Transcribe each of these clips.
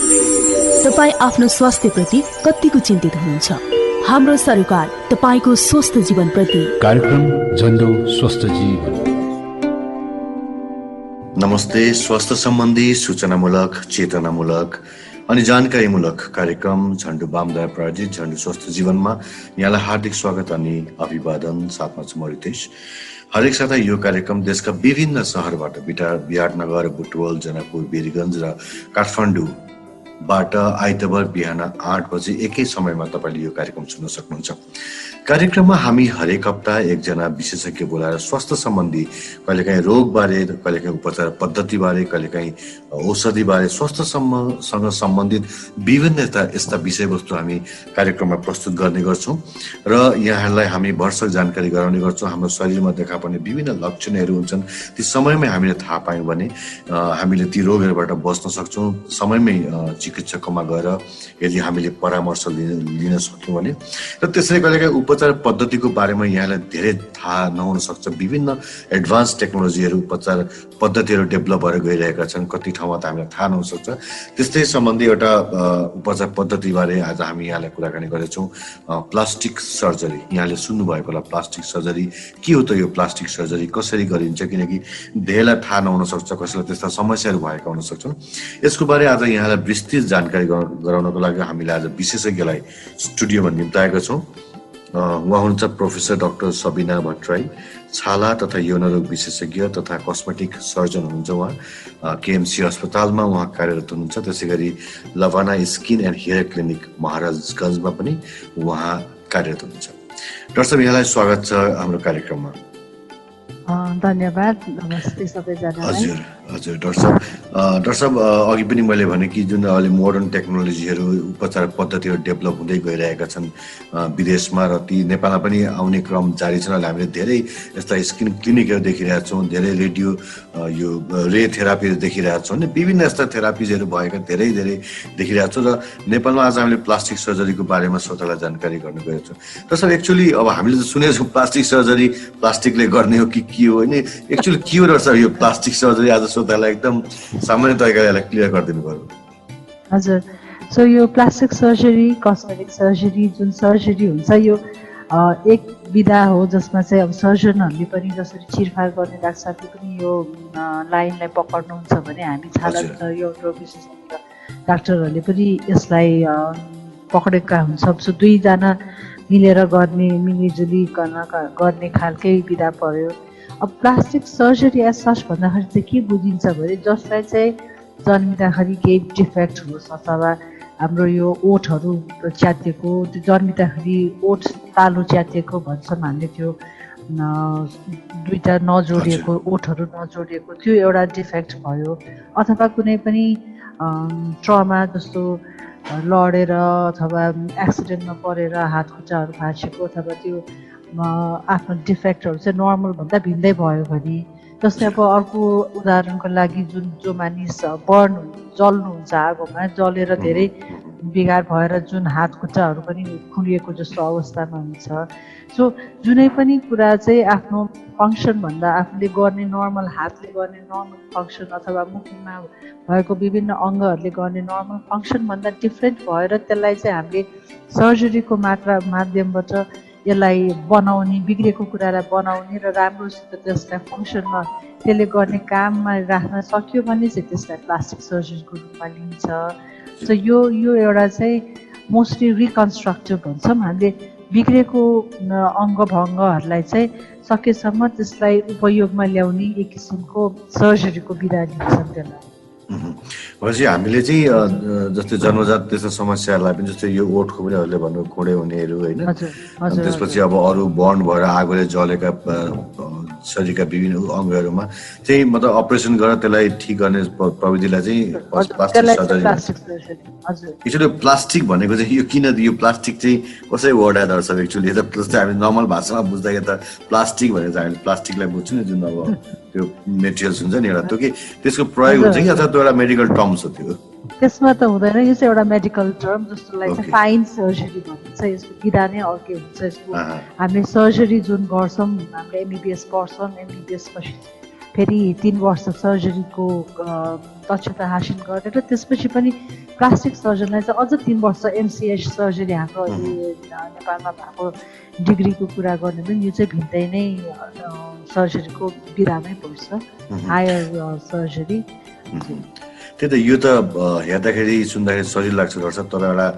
तपाईँ आफ्नो स्वास्थ्यप्रति कतिको चिन्तित हुनुहुन्छ? हाम्रो सरकार तपाईको स्वस्थ जीवन प्रति कार्यक्रम झण्डो स्वस्थ जीवन। नमस्ते। स्वास्थ्य सम्बन्धी सूचनामूलक, चेतनामूलक अनि जानकारीमूलक कार्यक्रम झण्डो वामद्वारा प्रायोजित झण्डो स्वस्थ जीवनमा यहाँलाई हार्दिक स्वागत अनि अभिवादन। साथमा छु म रितेश। हरेक साता यो कार्यक्रम देशका विभिन्न सहरबाट विराटनगर, बुटवल, जनकपुर, वीरगञ्ज र काठमाडौँबाट आइतबार बिहान 8 बजे एकै समयमा तपाईँले यो कार्यक्रम सुन्न सक्नुहुन्छ। कार्यक्रममा हामी हरेक हप्ता एकजना विशेषज्ञ बोलाएर स्वास्थ्य सम्बन्धी कहिलेकाहीँ रोगबारे, कहिलेकाहीँ उपचार पद्धतिबारे, कहिलेकाहीँ औषधिबारे, स्वास्थ्यसँग सम्बन्धित विभिन्न यस्ता विषयवस्तु हामी कार्यक्रममा प्रस्तुत गर्ने गर्छौँ र यहाँहरूलाई हामी भरसक जानकारी गराउने गर्छौँ। हाम्रो शरीरमा देखा पर्ने विभिन्न लक्षणहरू हुन्छन्, ती समयमै हामीले थाहा पायौँ भने हामीले ती रोगहरूबाट बच्न सक्छौँ। समयमै चिकित्सकमा गएर यदि हामीले परामर्श लिन सक्यौँ भने र त्यसरी कहिलेकाहीँ उपचार पद्धतिको बारेमा यहाँलाई धेरै थाहा नहुन सक्छ। विभिन्न एडभान्स टेक्नोलोजीहरू, उपचार पद्धतिहरू डेभलप भएर गइरहेका छन्, कति ठाउँमा त हामीलाई थाहा नहुन सक्छ। त्यस्तै सम्बन्धी एउटा उपचार पद्धतिबारे आज हामी यहाँलाई कुराकानी गरेछौँ। प्लास्टिक सर्जरी, यहाँले सुन्नुभएको होला प्लास्टिक सर्जरी के हो त? यो प्लास्टिक सर्जरी कसरी गरिन्छ? किनकि धेरैलाई थाहा नहुन सक्छ, कसैलाई त्यस्ता समस्याहरू भएका हुन सक्छन्। यसको बारे आज यहाँलाई विस्तृत जानकारी गराउनको लागि हामीले आज विशेषज्ञलाई स्टुडियोमा निम्ताएका छौँ। उहाँ हुनुहुन्छ प्रोफेसर डाक्टर सबिना भट्टराई, छाला तथा यौनरोग विशेषज्ञ तथा कस्मेटिक सर्जन हुनुहुन्छ। उहाँ केएमसी अस्पतालमा उहाँ कार्यरत हुनुहुन्छ। त्यसै गरी लभाना स्किन एन्ड हेयर क्लिनिक महाराजगञ्जमा पनि उहाँ कार्यरत हुनुहुन्छ। डाक्टर साहब, यहाँलाई स्वागत छ हाम्रो कार्यक्रममा। धन्यवाद। नमस्ते सबैजनालाई। हजुर हजुर डाक्टर साहब अघि पनि मैले भने कि जुन अहिले मोडर्न टेक्नोलोजीहरू, उपचार पद्धतिहरू डेभलप हुँदै गइरहेका छन् विदेशमा र ती नेपालमा पनि आउने क्रम जारी छ। अहिले हामीले धेरै यस्ता स्किन क्लिनिकहरू देखिरहेका छौँ, धेरै रेडियो यो रे थेरापीहरू देखिरहेका छौँ, अनि विभिन्न यस्ता थेरापिजहरू भएका धेरै देखिरहेका छौँ। र नेपालमा आज हामीले प्लास्टिक सर्जरीको बारेमा श्रोतालाई जानकारी गर्न गएका छौँ। तर सर एक्चुअली अब हामीले त सुनेको छौँ प्लास्टिक सर्जरी प्लास्टिकले गर्ने हो कि के हो, होइन एक्चुअली के हो सर यो प्लास्टिक सर्जरी? आज श्रोतालाई एकदम सामान्य तरिकाले यसलाई क्लियर गरिदिनु पर्यो। हजुर, सो यो प्लास्टिक सर्जरी, कस्मेटिक सर्जरी जुन सर्जरी हुन्छ यो एक विधा हो जसमा चाहिँ अब सर्जनहरूले पनि जसरी छिरफार गर्ने डाक्टरले पनि यो लाइनलाई पक्र्नुहुन्छ भने हामी छाला यौनरोग विशेषज्ञ डाक्टरहरूले पनि यसलाई पक्रेका हुन्छौँ। सो दुईजना मिलेर गर्ने, मिलिजुली गर्ने खालकै विधा पर्यो। अब प्लास्टिक सर्जरी एज सच भन्दाखेरि चाहिँ के बुझिन्छ भने जसलाई चाहिँ जन्मिँदाखेरि केही डिफेक्ट होस् अथवा हाम्रो यो ओठहरू च्यातिएको, त्यो जन्मिँदाखेरि ओठ तालु च्यातिएको भन्छौँ हामीले, त्यो दुईवटा नजोडिएको ओठहरू नजोडिएको, त्यो एउटा डिफेक्ट भयो। अथवा कुनै पनि ट्रमा जस्तो लडेर अथवा एक्सिडेन्टमा परेर हात खुट्टाहरू भाँचेको अथवा त्यो आफ्नो डिफेक्टहरू चाहिँ नर्मलभन्दा भिन्दै भयो भने, जस्तै अब अर्को उदाहरणको लागि जो मानिस जल्नुहुन्छ, आगोमा जलेर धेरै बिगार भएर जुन हात खुट्टाहरू पनि खुलिएको जस्तो अवस्थामा हुन्छ। सो जुनै पनि कुरा चाहिँ आफ्नो फङ्सनभन्दा, आफूले गर्ने नर्मल, हातले गर्ने नर्मल फङ्सन अथवा मुखमा भएको विभिन्न अङ्गहरूले गर्ने नर्मल फङ्सनभन्दा डिफ्रेन्ट भएर त्यसलाई चाहिँ हामीले सर्जरीको माध्यमबाट यसलाई बनाउने, बिग्रेको कुरालाई बनाउने र राम्रोसित त्यसलाई फङ्सनमा त्यसले गर्ने काममा राख्न सक्यो भने चाहिँ त्यसलाई प्लास्टिक सर्जरीको रूपमा लिन्छ। सो यो एउटा चाहिँ मोस्टली रिकन्स्ट्रक्टिभ भन्छौँ हामीले, बिग्रेको अङ्गभङ्गहरूलाई चाहिँ सकेसम्म त्यसलाई उपयोगमा ल्याउने एक किसिमको सर्जरीको विधा लिन्छन् त्यसलाई। भनेपछि हामीले चाहिँ जस्तै जन्मजात त्यस्तो समस्याहरूलाई पनि, जस्तै यो ओठको पनिहरूले भन्नु खोडे हुनेहरू, होइन, त्यसपछि अब अरू बर्न भएर आगोले जलेका शरीरका विभिन्न अङ्गहरूमा चाहिँ मतलब अपरेसन गरेर त्यसलाई ठिक गर्ने प्रविधिलाई चाहिँ प्लास्टिक सर्जरी। एक्चुअली प्लास्टिक भनेको चाहिँ यो किन, यो प्लास्टिक चाहिँ कसरी वर्ड आयो दर्शक? एक्चुअली यता जस्तै हामी नर्मल भाषामा बुझ्दाखेरि त प्लास्टिक भनेको चाहिँ हामीले प्लास्टिकलाई बुझ्छौँ नि, जुन अब त्यो मेटेरियल्स हुन्छ नि एउटा, त्यो कि त्यसको प्रयोग हुन्छ कि अथवा त्यो एउटा मेडिकल टर्म्स हो? त्यो त्यसमा त हुँदैन, यो चाहिँ एउटा मेडिकल टर्म जस्तोलाई चाहिँ फाइन सर्जरी भनिन्छ। यसको विधा नै अर्कै हुन्छ। यसको हामीले सर्जरी जुन गर्छौँ, हामीले एमबिबिएस पढ्छौँ, एमबिबिएस पछि फेरि 3 वर्ष सर्जरीको दक्षता हासिल गरेर त्यसपछि पनि प्लास्टिक सर्जनलाई चाहिँ अझ 3 वर्ष MCH सर्जरी हाम्रो अहिले नेपालमा भएको डिग्रीको कुरा गर्ने पनि यो चाहिँ भिन्दै नै सर्जरीको बिरामै पर्छ हायर सर्जरी। त्यही त यो त हेर्दाखेरि सुन्दाखेरि सजिलो लाग्छ दर्शक, तर एउटा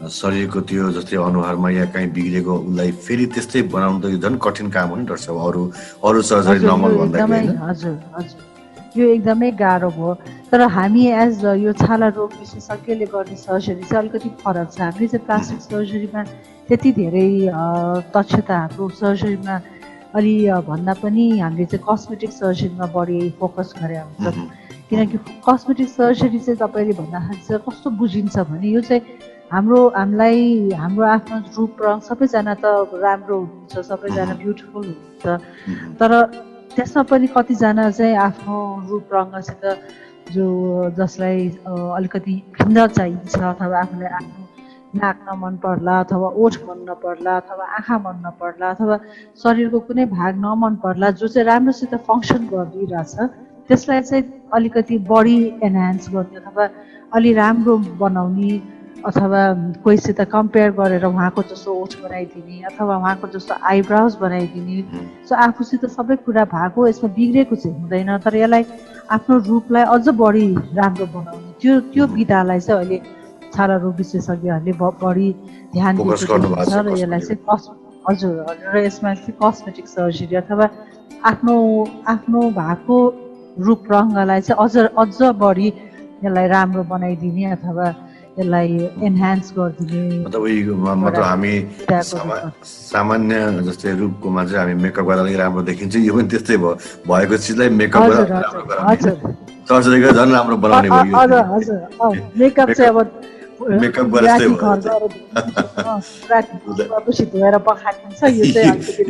शरीरको त्यो जस्तै अनुहारमा या कहीँ बिग्रेको उसलाई फेरि त्यस्तै बनाउनु त झन् कठिन काम हो नि दर्शक, अरू सर्जरी नर्मल भन्दाखेरि। हजुर हजुर यो एकदमै गाह्रो भयो। तर हामी एज यो छाला रोग विशेषज्ञले गर्ने सर्जरी चाहिँ अलिकति फरक छ। हामीले चाहिँ प्लास्टिक सर्जरीमा त्यति धेरै दक्षता हाम्रो सर्जरीमा अलि भन्दा पनि हामीले चाहिँ कस्मेटिक सर्जरीमा बढी फोकस गरे हुन्छ। किनकि कस्मेटिक सर्जरी चाहिँ तपाईँले भन्दाखेरि चाहिँ कस्तो बुझिन्छ भने यो चाहिँ हामीलाई हाम्रो आफ्नो रूप रङ सबैजना त राम्रो हुन्छ, सबैजना ब्युटिफुल हुन्छ, तर त्यसमा पनि कतिजना चाहिँ आफ्नो रूप रङसित जसलाई अलिकति भिन्न चाहिन्छ अथवा आफूलाई आफ्नो नाक नमन पर्ला अथवा ओठ मन नपर्ला अथवा आँखा मन नपर्ला अथवा शरीरको कुनै भाग नमन पर्ला जो चाहिँ राम्रोसित फङ्सन गरिरहेछ त्यसलाई चाहिँ अलिकति बढी एनहान्स गर्ने अथवा अलि राम्रो बनाउने अथवा कोहीसित कम्पेयर गरेर उहाँको जस्तो ओठ बनाइदिने अथवा उहाँको जस्तो आइब्राउज बनाइदिने। सो आफूसित सबै कुरा भएको यसमा बिग्रेको चाहिँ हुँदैन, तर यसलाई आफ्नो रूपलाई अझ बढी राम्रो बनाउने त्यो विधालाई चाहिँ अहिले छाला रोग विशेषज्ञहरूले बढी ध्यान दिएको छ र यसलाई चाहिँ हजुर र यसमा चाहिँ कस्मेटिक सर्जरी अथवा आफ्नो भएको रूप रङ्गलाई चाहिँ अझ बढी यसलाई राम्रो बनाइदिने अथवा यसलाई एनहान्स गरिदिने। मतलब हामी सामान्य जस्तै रूपकोमा चाहिँ हामी मेकअप गर्दा अलिक राम्रो देखिन्छ, यो पनि त्यस्तै भयो, भएको चिजलाई मेकअप गरेर सर्जरी गरेर झन् राम्रो बनाउने भयो। मेकअप चाहिँ अब मेकअप गरेर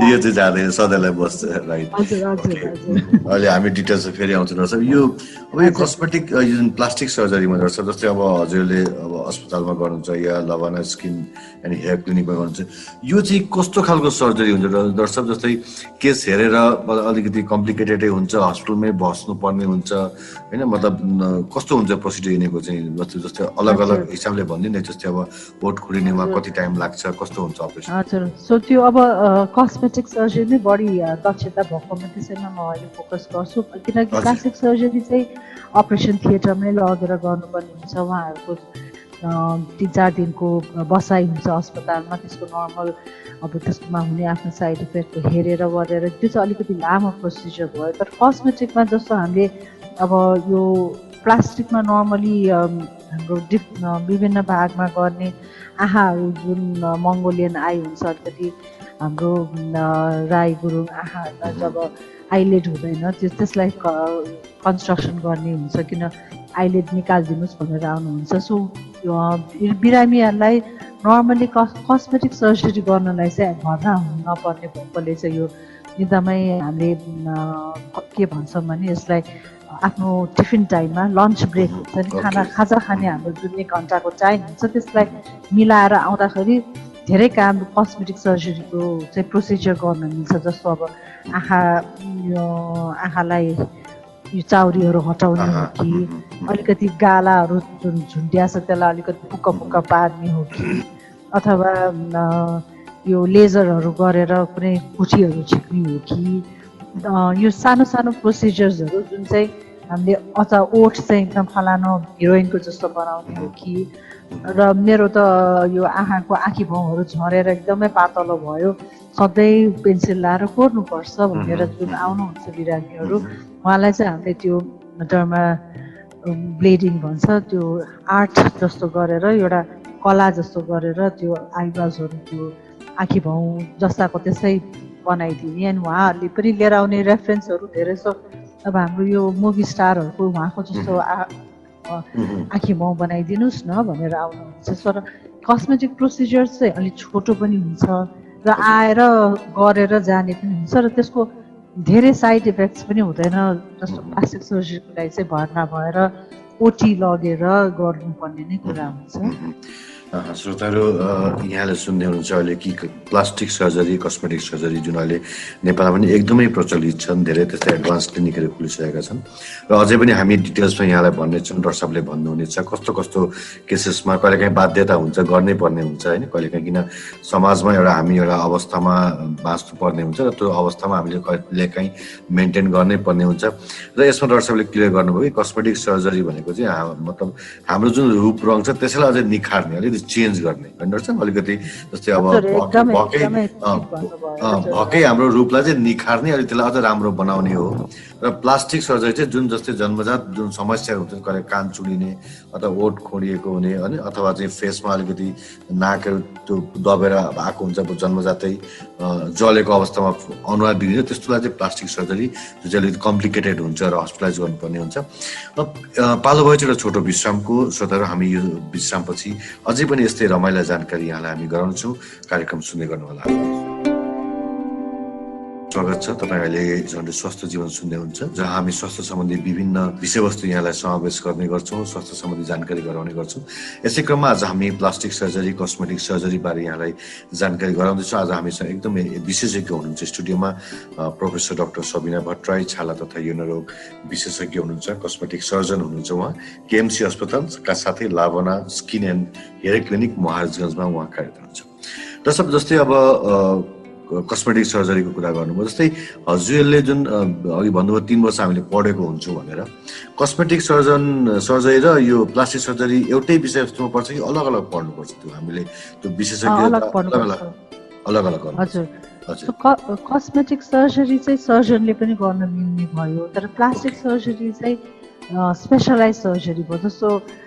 यो चाहिँ जाँदैन, सधैँलाई बस्छ। राइट, अहिले हामी डिटेल्स फेरि आउँछौँ दर्शक। यो अब यो कस्मेटिक जुन प्लास्टिक सर्जरीमा दर्शक जस्तै अब हजुरले अब अस्पतालमा गर्नुहुन्छ या लभाना स्किन एन्ड हेयर क्लिनिकमा गर्नुहुन्छ, यो चाहिँ कस्तो खालको सर्जरी हुन्छ दर्शक? जस्तै केस हेरेर अलिकति कम्प्लिकेटेडै हुन्छ, हस्पिटलमै बस्नुपर्ने हुन्छ होइन, मतलब कस्तो हुन्छ प्रोसिडियर यिनीहरूको चाहिँ? जस्तै अलग अलग हिसाबले भनिदिनु, जस्तै अब ओठ खुलिनेमा कति टाइम लाग्छ, कस्तो हुन्छ अपरेसन? हजुर, सो त्यो अब कस्मेटिक सर्जरी नै बढी दक्षता भएकोमा त्यसैमा म अहिले फोकस गर्छु, किनकि प्लास्टिक सर्जरी चाहिँ अपरेसन थिएटरमै लगेर गर्नुपर्ने हुन्छ। उहाँहरूको 3-4 दिनको बसाइ हुन्छ अस्पतालमा, त्यसको नर्मल अब त्यसमा हुने आफ्नो साइड इफेक्ट हेरेर गरेर त्यो चाहिँ अलिकति लामो प्रोसिजर भयो। तर कस्मेटिकमा जस्तो हामीले अब यो प्लास्टिकमा नर्मली हाम्रो विभिन्न भागमा गर्ने आँखाहरू जुन मङ्गोलियन आई हुन्छ, अलिकति हाम्रो राई गुरुङ आँखाहरूलाई जब आइलेड हुँदैन त्यसलाई कन्स्ट्रक्सन गर्ने हुन्छ, किन आइलेड निकालिदिनुहोस् भनेर आउनुहुन्छ। सो बिरामीहरूलाई नर्मली कस्मेटिक सर्जरी गर्नलाई चाहिँ भर्ना हुनु नपर्ने भएकोले चाहिँ यो एकदमै हामीले के भन्छौँ भने यसलाई आफ्नो टिफिन टाइममा लन्च ब्रेक हुन्छ नि, खाजा खाने हाम्रो जुन 1 घन्टाको टाइम हुन्छ त्यसलाई मिलाएर आउँदाखेरि धेरै काम कस्मेटिक सर्जरीको चाहिँ प्रोसिजर गर्न मिल्छ। जस्तो अब आँखालाई यो चाउरीहरू हटाउने हो कि अलिकति गालाहरू जुन झुन्ड्या छ त्यसलाई अलिकति पुक्का पार्ने हो कि अथवा यो लेजरहरू गरेर कुनै कुचीहरू छिक्ने हो कि यो सानो प्रोसिजर्सहरू जुन चाहिँ हामीले अथवा ओठ चाहिँ एकदम फलानो हिरोइनको जस्तो बनाउने हो कि, र मेरो त यो आँखाको आँखी भाउहरू झरेर एकदमै पातलो भयो, सधैँ पेन्सिल लाएर कोर्नुपर्छ भनेर जुन आउनुहुन्छ बिरामीहरू उहाँलाई चाहिँ हामीले त्यो डर्मा ब्लेडिङ भन्छ, त्यो आर्ट जस्तो गरेर एउटा कला जस्तो गरेर त्यो आइब्रोजहरू त्यो आँखी भाउ जस्ताको त्यसै बनाइदिने। अनि उहाँहरूले पनि लिएर आउने रेफरेन्सहरू धेरै छ। अब हाम्रो यो मुभी स्टारहरूको उहाँको जस्तो आँखी भाउ बनाइदिनुहोस् न भनेर आउनुहुन्छ। तर कस्मेटिक प्रोसिजर चाहिँ अलिक छोटो पनि हुन्छ र आएर गरेर जाने पनि हुन्छ र त्यसको धेरै साइड इफेक्ट्स पनि हुँदैन। जस्तो प्लास्टिक सर्जरीको लागि चाहिँ भर्ना भएर ओटी लगेर गर्नुपर्ने नै कुरा हुन्छ। श्रोताहरू, यहाँले सुन्दै हुनुहुन्छ अहिले कि प्लास्टिक सर्जरी, कस्मेटिक सर्जरी जुन अहिले नेपालमा पनि एकदमै प्रचलित छन्, धेरै त्यस्तै एडभान्स क्लिनिकहरू खुलिसकेका छन् र अझै पनि हामी डिटेल्समा यहाँलाई भन्नेछौँ। डाक्टर साहबले भन्नुहुनेछ कस्तो कस्तो केसेसमा कहिलेकाहीँ बाध्यता हुन्छ, गर्नै पर्ने हुन्छ होइन, कहिलेकाहीँ किन समाजमा हामी एउटा अवस्थामा बाँच्नु पर्ने हुन्छ र त्यो अवस्थामा हामीले कहिलेकाहीँ मेन्टेन गर्नै पर्ने हुन्छ र यसमा डाक्टर साहबले क्लियर गर्नुभयो कि कस्मेटिक सर्जरी भनेको चाहिँ मतलब हाम्रो जुन रूप रङ छ त्यसैलाई अझै निखार्ने, अलिकति चेन्ज गर्ने होइन डाक्टर साहब, अलिकति जस्तै अब भकै हाम्रो रूपलाई चाहिँ निखार्ने, अलिक त्यसलाई अझ राम्रो बनाउने हो। र प्लास्टिक सर्जरी चाहिँ जुन जस्तै जन्मजात जुन समस्याहरू हुन्छ, कहिले कान चुडिने अथवा ओठ खोडिएको हुने होइन, अथवा चाहिँ फेसमा अलिकति नाकहरू त्यो दबेर आएको हुन्छ जन्मजातै जलेको अवस्थामा अनुहार बिग्रिन्छ, त्यस्तोलाई चाहिँ प्लास्टिक सर्जरी जो चाहिँ अलिकति कम्प्लिकेटेड हुन्छ र हस्पिटलाइज गर्नुपर्ने हुन्छ। पालो भयो एउटा छोटो विश्रामको। श्रोताहरू, हामी यो विश्रामपछि अझै पनि यस्तै रमाइला जानकारी यहाँलाई हामी गराउँछौँ। कार्यक्रम सुन्दै गर्नुहोला। स्वागत छ। तपाईँ अहिले झन्डै स्वस्थ जीवन सुन्दै हुन्छ, जहाँ हामी स्वास्थ्य सम्बन्धी विभिन्न विषयवस्तु यहाँलाई समावेश गर्ने गर्छौँ, स्वास्थ्य सम्बन्धी जानकारी गराउने गर्छौँ। यसै क्रममा आज हामी प्लास्टिक सर्जरी, कस्मेटिक सर्जरी बारे यहाँलाई जानकारी गराउँदैछौँ। आज हामीसँग एकदमै विशेषज्ञ हुनुहुन्छ स्टुडियोमा प्रोफेसर डाक्टर सबिना भट्टराई, छाला तथा यौनरोग विशेषज्ञ हुनुहुन्छ, कस्मेटिक सर्जन हुनुहुन्छ उहाँ, केएमसी अस्पतालका साथै लाभना स्किन एन्ड हेयर क्लिनिक महाराजगञ्जमा उहाँ कार्यरत हुनुहुन्छ। दर्शक, जस्तै अब कस्मेटिक सर्जरीको कुरा गर्नुभयो, जस्तै हजुरले जुन अघि भन्नुभयो 3 वर्ष हामीले पढेको हुन्छौँ भनेर, कस्मेटिक सर्जरी र यो प्लास्टिक सर्जरी एउटै विषयवस्तुमा पर्छ कि अलग अलग पढ्नुपर्छ? त्यो हामीले त्यो विशेषज्ञ अलग अलग हजुर। कस्मेटिक सर्जरी चाहिँ सर्जनले पनि गर्न मिल्ने भयो, तर प्लास्टिक सर्जरी चाहिँ स्पेसलाइज सर्जरी भयो। जस्तो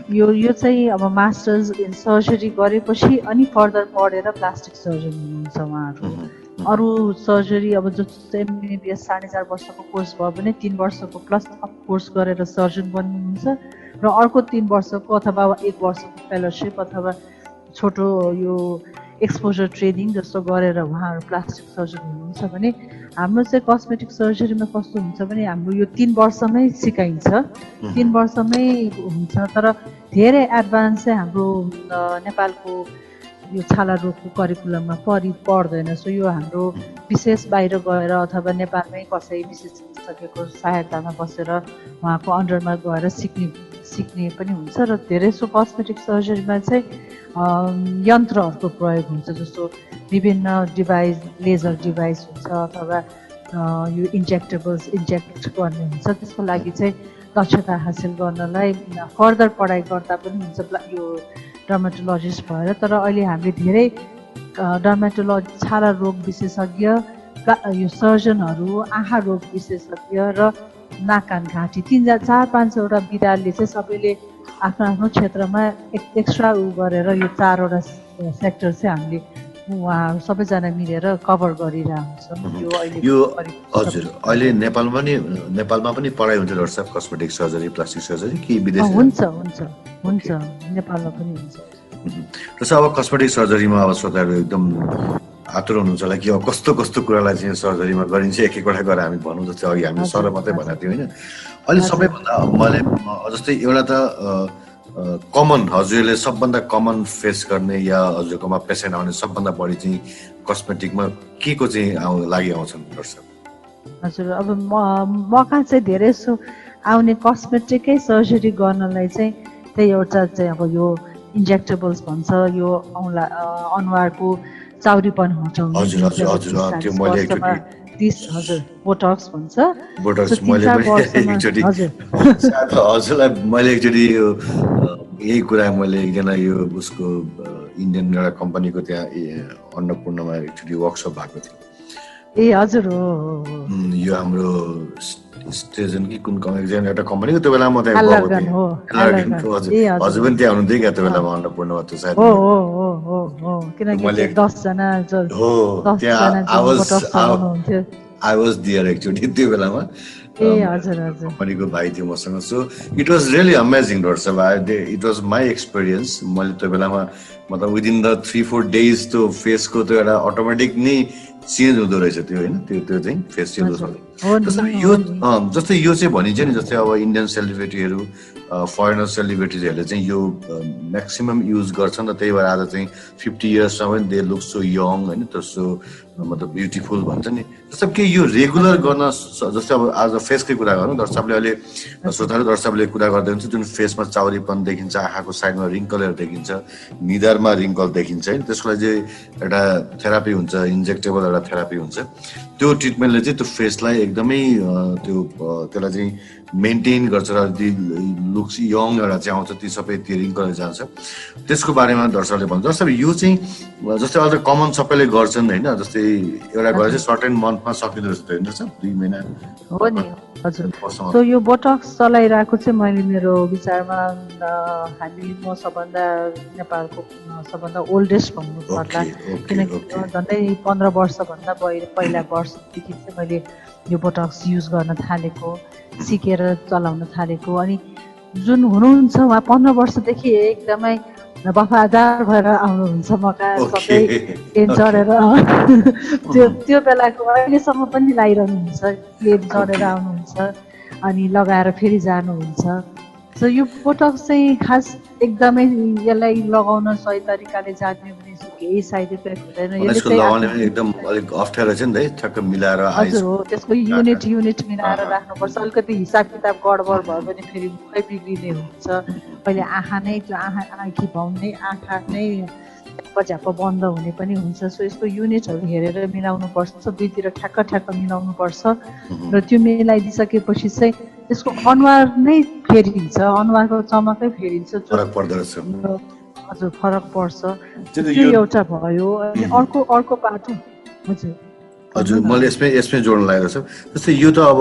यो चाहिँ अब मास्टर्स इन सर्जरी गरेपछि अनि फर्दर पढेर प्लास्टिक सर्जन हुनुहुन्छ उहाँहरू। अरू सर्जरी अब जस्तो एमबिबिएस 4.5 वर्षको कोर्स भयो भने 3 वर्षको प्लस अप कोर्स गरेर सर्जन बन्नुहुन्छ र अर्को 3 वर्षको अथवा 1 वर्षको फेलोसिप अथवा छोटो यो एक्सपोजर ट्रेनिङ जस्तो गरेर उहाँहरू प्लास्टिक सर्जन हुनुहुन्छ भने हाम्रो चाहिँ कस्मेटिक सर्जरीमा कस्तो हुन्छ भने हाम्रो यो 3 वर्षमै सिकाइन्छ, 3 वर्षमै हुन्छ, तर धेरै एडभान्स चाहिँ हाम्रो नेपालको यो छाला रोगको करिकुलममा पर्दैन। सो यो हाम्रो विशेष बाहिर गएर अथवा नेपालमै कसै विशेषज्ञको सहायतामा बसेर उहाँको अन्डरमा गएर सिक्ने पनि हुन्छ। र धेरै सो कस्मेटिक सर्जरीमा चाहिँ यन्त्रहरूको प्रयोग हुन्छ, जस्तो विभिन्न डिभाइस, लेजर डिभाइस हुन्छ अथवा यो इन्जेक्टेबल्स इन्जेक्ट गर्ने हुन्छ। त्यसको लागि चाहिँ दक्षता हासिल गर्नलाई फर्दर पढाइ गर्दा पनि हुन्छ यो डर्माटोलोजिस्ट भएर। तर अहिले हामीले धेरै डर्माटोलोजी, छाला रोग विशेषज्ञ, यो सर्जनहरू, आँखा रोग विशेषज्ञ र नाक कान घाँटी 4-5वटा विधाले चाहिँ सबैले आफ्नो आफ्नो क्षेत्रमा एक्स्ट्रा गरेर यो 4वटा सेक्टर चाहिँ हामीले उहाँहरू सबैजना मिलेर कभर गरिरहेको यो हजुर, अहिले नेपालमा पनि पढाइ हुन्छ डाक्टर साहब कस्मेटिक सर्जरी, प्लास्टिक सर्जरी कि विदेश? हुन्छ नेपालमा पनि हुन्छ। जस्तो अब कस्मेटिक सर्जरीमा अब श्रोताहरू एकदम आतुर हुनुहुन्छ होला कि अब कस्तो कस्तो कुरालाई चाहिँ सर्जरीमा गरिन्छ, एक एकवटा गरेर हामी भनौँ। जस्तै अघि हामीले सर मात्रै भनेको थियौँ होइन, अहिले सबैभन्दा मैले जस्तै एउटा त कमन, हजुरले सबभन्दा कमन फेस गर्ने या हजुरकोमा पेसेन्ट आउने सबभन्दा बढी चाहिँ कस्मेटिकमा के को चाहिँ लागि आउँछन् डाक्टर साहब? हजुर, अब मका चाहिँ धेरै सो आउने कस्मेटिकै सर्जरी गर्नलाई चाहिँ त्यही एउटा चाहिँ अब यो इन्जेक्टेबल्स भन्छ, यो अनुहारको चाउरीपन हटाउने, बोटक्स भन्छ। हजुरलाई मैले एकचोटि यही कुरा मैले एकजना यो उसको इन्डियन एउटा कम्पनीको त्यहाँ अन्नपूर्णमा एकचोटि वर्कसप भएको थियो। ए हजुर हो, यो हाम्रो स्टेजन कि कुन एउटा कम्पनीको, त्यो बेला म त्यहाँ गएको थिएँ। हजुर पनि त्यहाँ हुनुहुन्थ्यो क्या त्यो बेलामा अन्नपूर्णमा? त्यो सायद I was there एक्चुअली त्यो बेलामा। कम्पनीको भाइ थियो मसँग। So it was really amazing doctor साहब, इट वाज माई एक्सपिरियन्स। मैले त्यो बेलामा मतलब विदिन द 3-4 डेज त्यो फेसको त्यो एउटा अटोमेटिक नै चेन्ज हुँदो रहेछ त्यो होइन, त्यो चाहिँ फेस चेन्ज हुँदो हो नि, जस्तै हो यो नि। जस्तै यो चाहिँ भनिन्छ नि, जस्तै अब इन्डियन सेलिब्रिटीहरू फरेनर सेलिब्रिटीजहरूले चाहिँ यो म्याक्सिमम युज गर्छन् र त्यही भएर आज चाहिँ 50 इयर्ससम्म पनि दे लुक सो यङ होइन, सो मतलब ब्युटिफुल भन्छ नि। जस्तो के यो रेगुलर गर्न जस्तै अब आज फेसकै कुरा गरौँ, दर्शकले अहिले श्रोताहरू दर्शकले कुरा गर्दै हुन्छ जुन फेसमा चाउरीपन देखिन्छ, आँखाको साइडमा रिङ्कलहरू देखिन्छ, निधारमा रिङ्कल देखिन्छ होइन, त्यसको लागि चाहिँ एउटा थेरापी हुन्छ, इन्जेक्टेबल एउटा थेरापी हुन्छ। त्यो ट्रिटमेन्टले चाहिँ त्यो फेसलाई एकदमै त्यसलाई चाहिँ मेन्टेन गर्छ र लुक्स यङ एउटा चाहिँ आउँछ, ती सबै त्यो रिङ्कलले जान्छ। त्यसको बारेमा दर्शकले भन्छ। जस्तै यो चाहिँ जस्तै अझ कमन सबैले गर्छन् होइन, जस्तै एउटा गरेर चाहिँ सर्टेन मन्थमा सकिँदो रहेछ, हेर्नुहोस् 2 महिना हो नि, हजुर। सो यो बोटक्स चलाइरहेको चाहिँ मैले मेरो विचारमा म सबभन्दा नेपालको सबभन्दा ओल्डेस्ट भन्नु पर्ला, किनकि झन्डै 15 वर्षभन्दा पहिला वर्षदेखि चाहिँ मैले यो बोटक्स युज गर्न थालेको, सिकेर चलाउन थालेको। अनि जुन हुनुहुन्छ उहाँ 15 वर्षदेखि एकदमै वफादार भएर आउनुहुन्छ मका सबै चढेर त्यो बेलाको अहिलेसम्म पनि लगाइरहनुहुन्छ, क्लेम चढेर आउनुहुन्छ अनि लगाएर फेरि जानुहुन्छ। सो यो बोटक्स चाहिँ खास एकदमै यसलाई लगाउन सही तरिकाले जान्यो भने केही साइड इफेक्ट हुँदैन। एकदम अलिक अप्ठ्यारो छ नि त, ठ्याक्क मिलाएर हजुर हो, त्यसको युनिट मिलाएर राख्नुपर्छ। अलिकति हिसाब किताब गडबड भयो भने फेरि मुखै बिग्रिने हुन्छ। अहिले आँखा नै त्यो आँखी भाउने, आँखा नै झ्याप्प बन्द हुने पनि हुन्छ। सो यसको युनिटहरू हेरेर मिलाउनु पर्छ, दुईतिर ठ्याक्क मिलाउनुपर्छ र त्यो मिलाइदिइसकेपछि चाहिँ त्यसको अनुहार नै फेरिन्छ, अनुहारको चमकै फेरिन्छ, फरक पर्दो रहेछ। हजुर फरक पर्छ। त्यो एउटा भयो। अनि अर्को बाटो हजुर मैले यसमै जोड्न लागेको छ। जस्तै यो त अब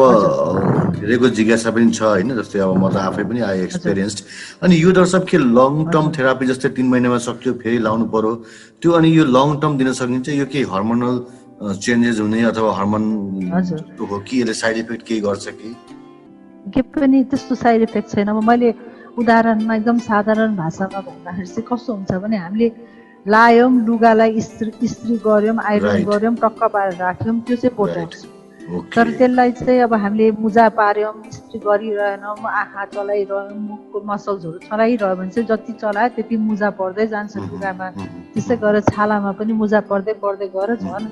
धेरैको जिज्ञासा पनि छ होइन, जस्तै अब म त आफै पनि आई एक्सपिरियन्स्ड। अनि यो दर्शक के लङ टर्म थेरापी जस्तै 3 महिनामा सक्यो फेरि लाउनु पर्यो त्यो, अनि यो लङ टर्म दिन सकिन्छ? यो केही हर्मोनल चेन्जेस हुने अथवा हर्मोन हो कि यसले साइड इफेक्ट केही गर्छ कि? के पनि त्यस्तो साइड इफेक्ट छैन। अब मैले उदाहरणमा एकदम साधारण भाषामा भन्दाखेरि चाहिँ कस्तो हुन्छ भने हामीले लायौँ, लुगालाई इस्त्री गऱ्यौँ, आइरन गऱ्यौँ, टक्क पारेर राख्यौँ, त्यो चाहिँ बोटक्स। तर त्यसलाई चाहिँ अब हामीले मुजा पार्यौँ, इस्त्री गरिरहेनौँ, आँखा चलाइरह्यौँ, मुखको मसल्सहरू चलाइरह्यो भने चाहिँ जति चलायो त्यति मुजा पर्दै जान्छ लुगामा। त्यसै गरेर छालामा पनि मुजा पर्दै गएर झन्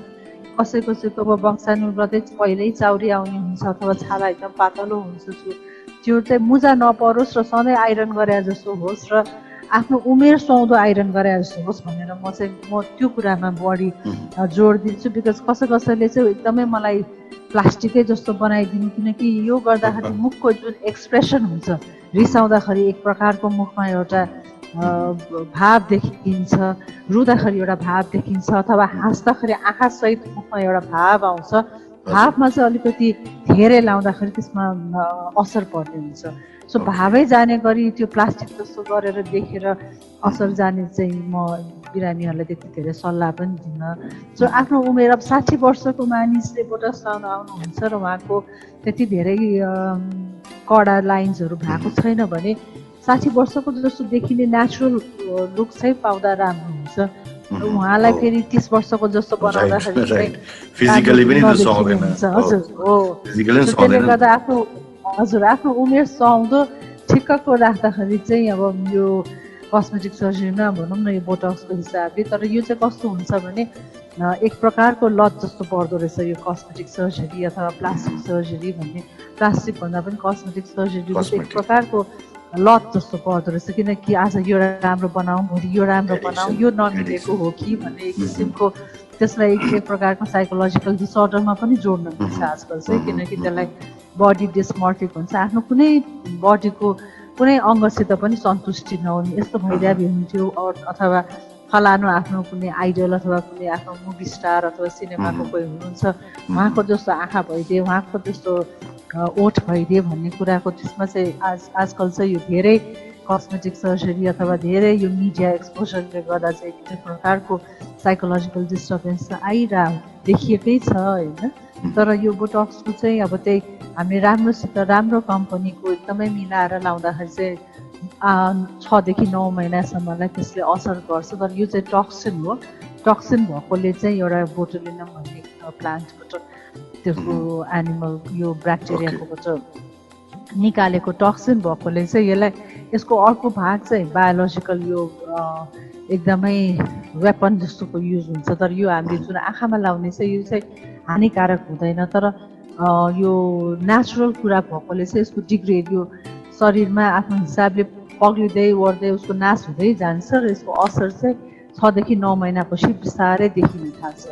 कसैको अब वंशानुगतै पहिल्यै चाउरी आउने हुन्छ अथवा छाला एकदम पातलो हुन्छ। त्यो चाहिँ मुजा नपरोस् र सधैँ आइरन गरे जस्तो होस् र आफ्नो उमेर सुहाउँदो आइरन गरे जस्तो होस् भनेर म त्यो कुरामा बढी जोड दिन्छु। बिकज कसैले चाहिँ एकदमै मलाई प्लास्टिकै जस्तो बनाइदिनु, किनकि यो गर्दाखेरि मुखको जुन एक्सप्रेसन हुन्छ, रिसाउँदाखेरि एक प्रकारको मुखमा एउटा भाव देखिन्छ, रुँदाखेरि एउटा भाव देखिन्छ, अथवा हाँस्दाखेरि आँखासहित मुखमा एउटा भाव आउँछ। भावमा चाहिँ अलिकति धेरै लाउँदाखेरि त्यसमा असर पर्ने हुन्छ। सो भावै जाने गरी त्यो प्लास्टिक जस्तो गरेर देखेर असर जाने चाहिँ म बिरामीहरूलाई त्यति धेरै सल्लाह पनि दिन्न। सो आफ्नो उमेर अब 60 वर्षको मानिसले बोटक्स लाउन आउनुहुन्छ र उहाँको त्यति धेरै कडा लाइन्सहरू भएको छैन भने 60 वर्षको जस्तो देखिने नेचुरल लुक चाहिँ पाउँदा राम्रो हुन्छ। उहाँलाई फेरि 30 वर्षको जस्तो बनाउँदाखेरि फिजिकली पनि सुहाउँदैन। हजुर हो, त्यसले गर्दा आफ्नो उमेर सुहाउँदो ठिक्कको राख्दाखेरि चाहिँ अब यो कस्मेटिक सर्जरीमा भनौँ न यो बोटक्सको हिसाबले। तर यो चाहिँ कस्तो हुन्छ भने एक प्रकारको लत जस्तो पर्दो रहेछ यो कस्मेटिक सर्जरी अथवा प्लास्टिक सर्जरी भन्ने। प्लास्टिक भन्दा पनि कस्मेटिक सर्जरी एक प्रकारको लत जस्तो पर्दो रहेछ, किनकि आज यो राम्रो बनाऊ, भोलि यो राम्रो बनाऊ, यो नमिलेको हो कि भन्ने एक किसिमको त्यसलाई एक प्रकारको साइकोलोजिकल डिसअर्डरमा पनि जोड्न मिल्छ आजकल चाहिँ। किनकि त्यसलाई बडी डिस्मर्फिक हुन्छ, आफ्नो कुनै बडीको कुनै अङ्गसित पनि सन्तुष्टि नहुने यस्तो भइरहेको हुन्थ्यो। अथवा फलानु आफ्नो कुनै आइडल अथवा कुनै आफ्नो मुभी स्टार अथवा सिनेमाको कोही हुनुहुन्छ, उहाँको जस्तो आँखा भइदिए, उहाँको जस्तो ओठ भइदिए भन्ने कुराको त्यसमा चाहिँ आजकल चाहिँ यो धेरै कस्मेटिक सर्जरी अथवा धेरै यो मिडिया एक्सपोजरले गर्दा चाहिँ एक प्रकारको साइकोलोजिकल डिस्टर्बेन्स देखिएकै छ होइन। तर यो बोटक्सको चाहिँ अब त्यही हामी राम्रोसित राम्रो कम्पनीको एकदमै मिलाएर लाउँदाखेरि चाहिँ 6 देखि 9 महिनासम्मलाई त्यसले असर गर्छ। तर यो चाहिँ टक्सिन हो, टक्सिन भएकोले चाहिँ एउटा बोटुलिनम भन्ने प्लान्टबाट त्यसको एनिमल यो ब्याक्टेरियाको चाहिँ निकालेको टक्सिन भएकोले चाहिँ यसको अर्को भाग चाहिँ बायोलोजिकल यो एकदमै वेपन जस्तोको युज हुन्छ। तर यो हामीले जुन आँखामा लाउने चाहिँ यो चाहिँ हानिकारक हुँदैन, तर यो नेचुरल कुरा भएकोले चाहिँ यसको डिग्रेड यो शरीरमा आफ्नो हिसाबले पग्लिँदै ओर्दै उसको नाश हुँदै जान्छ र यसको असर चाहिँ 6 देखि 9 महिनापछि बिस्तारै देखिन थाल्छ।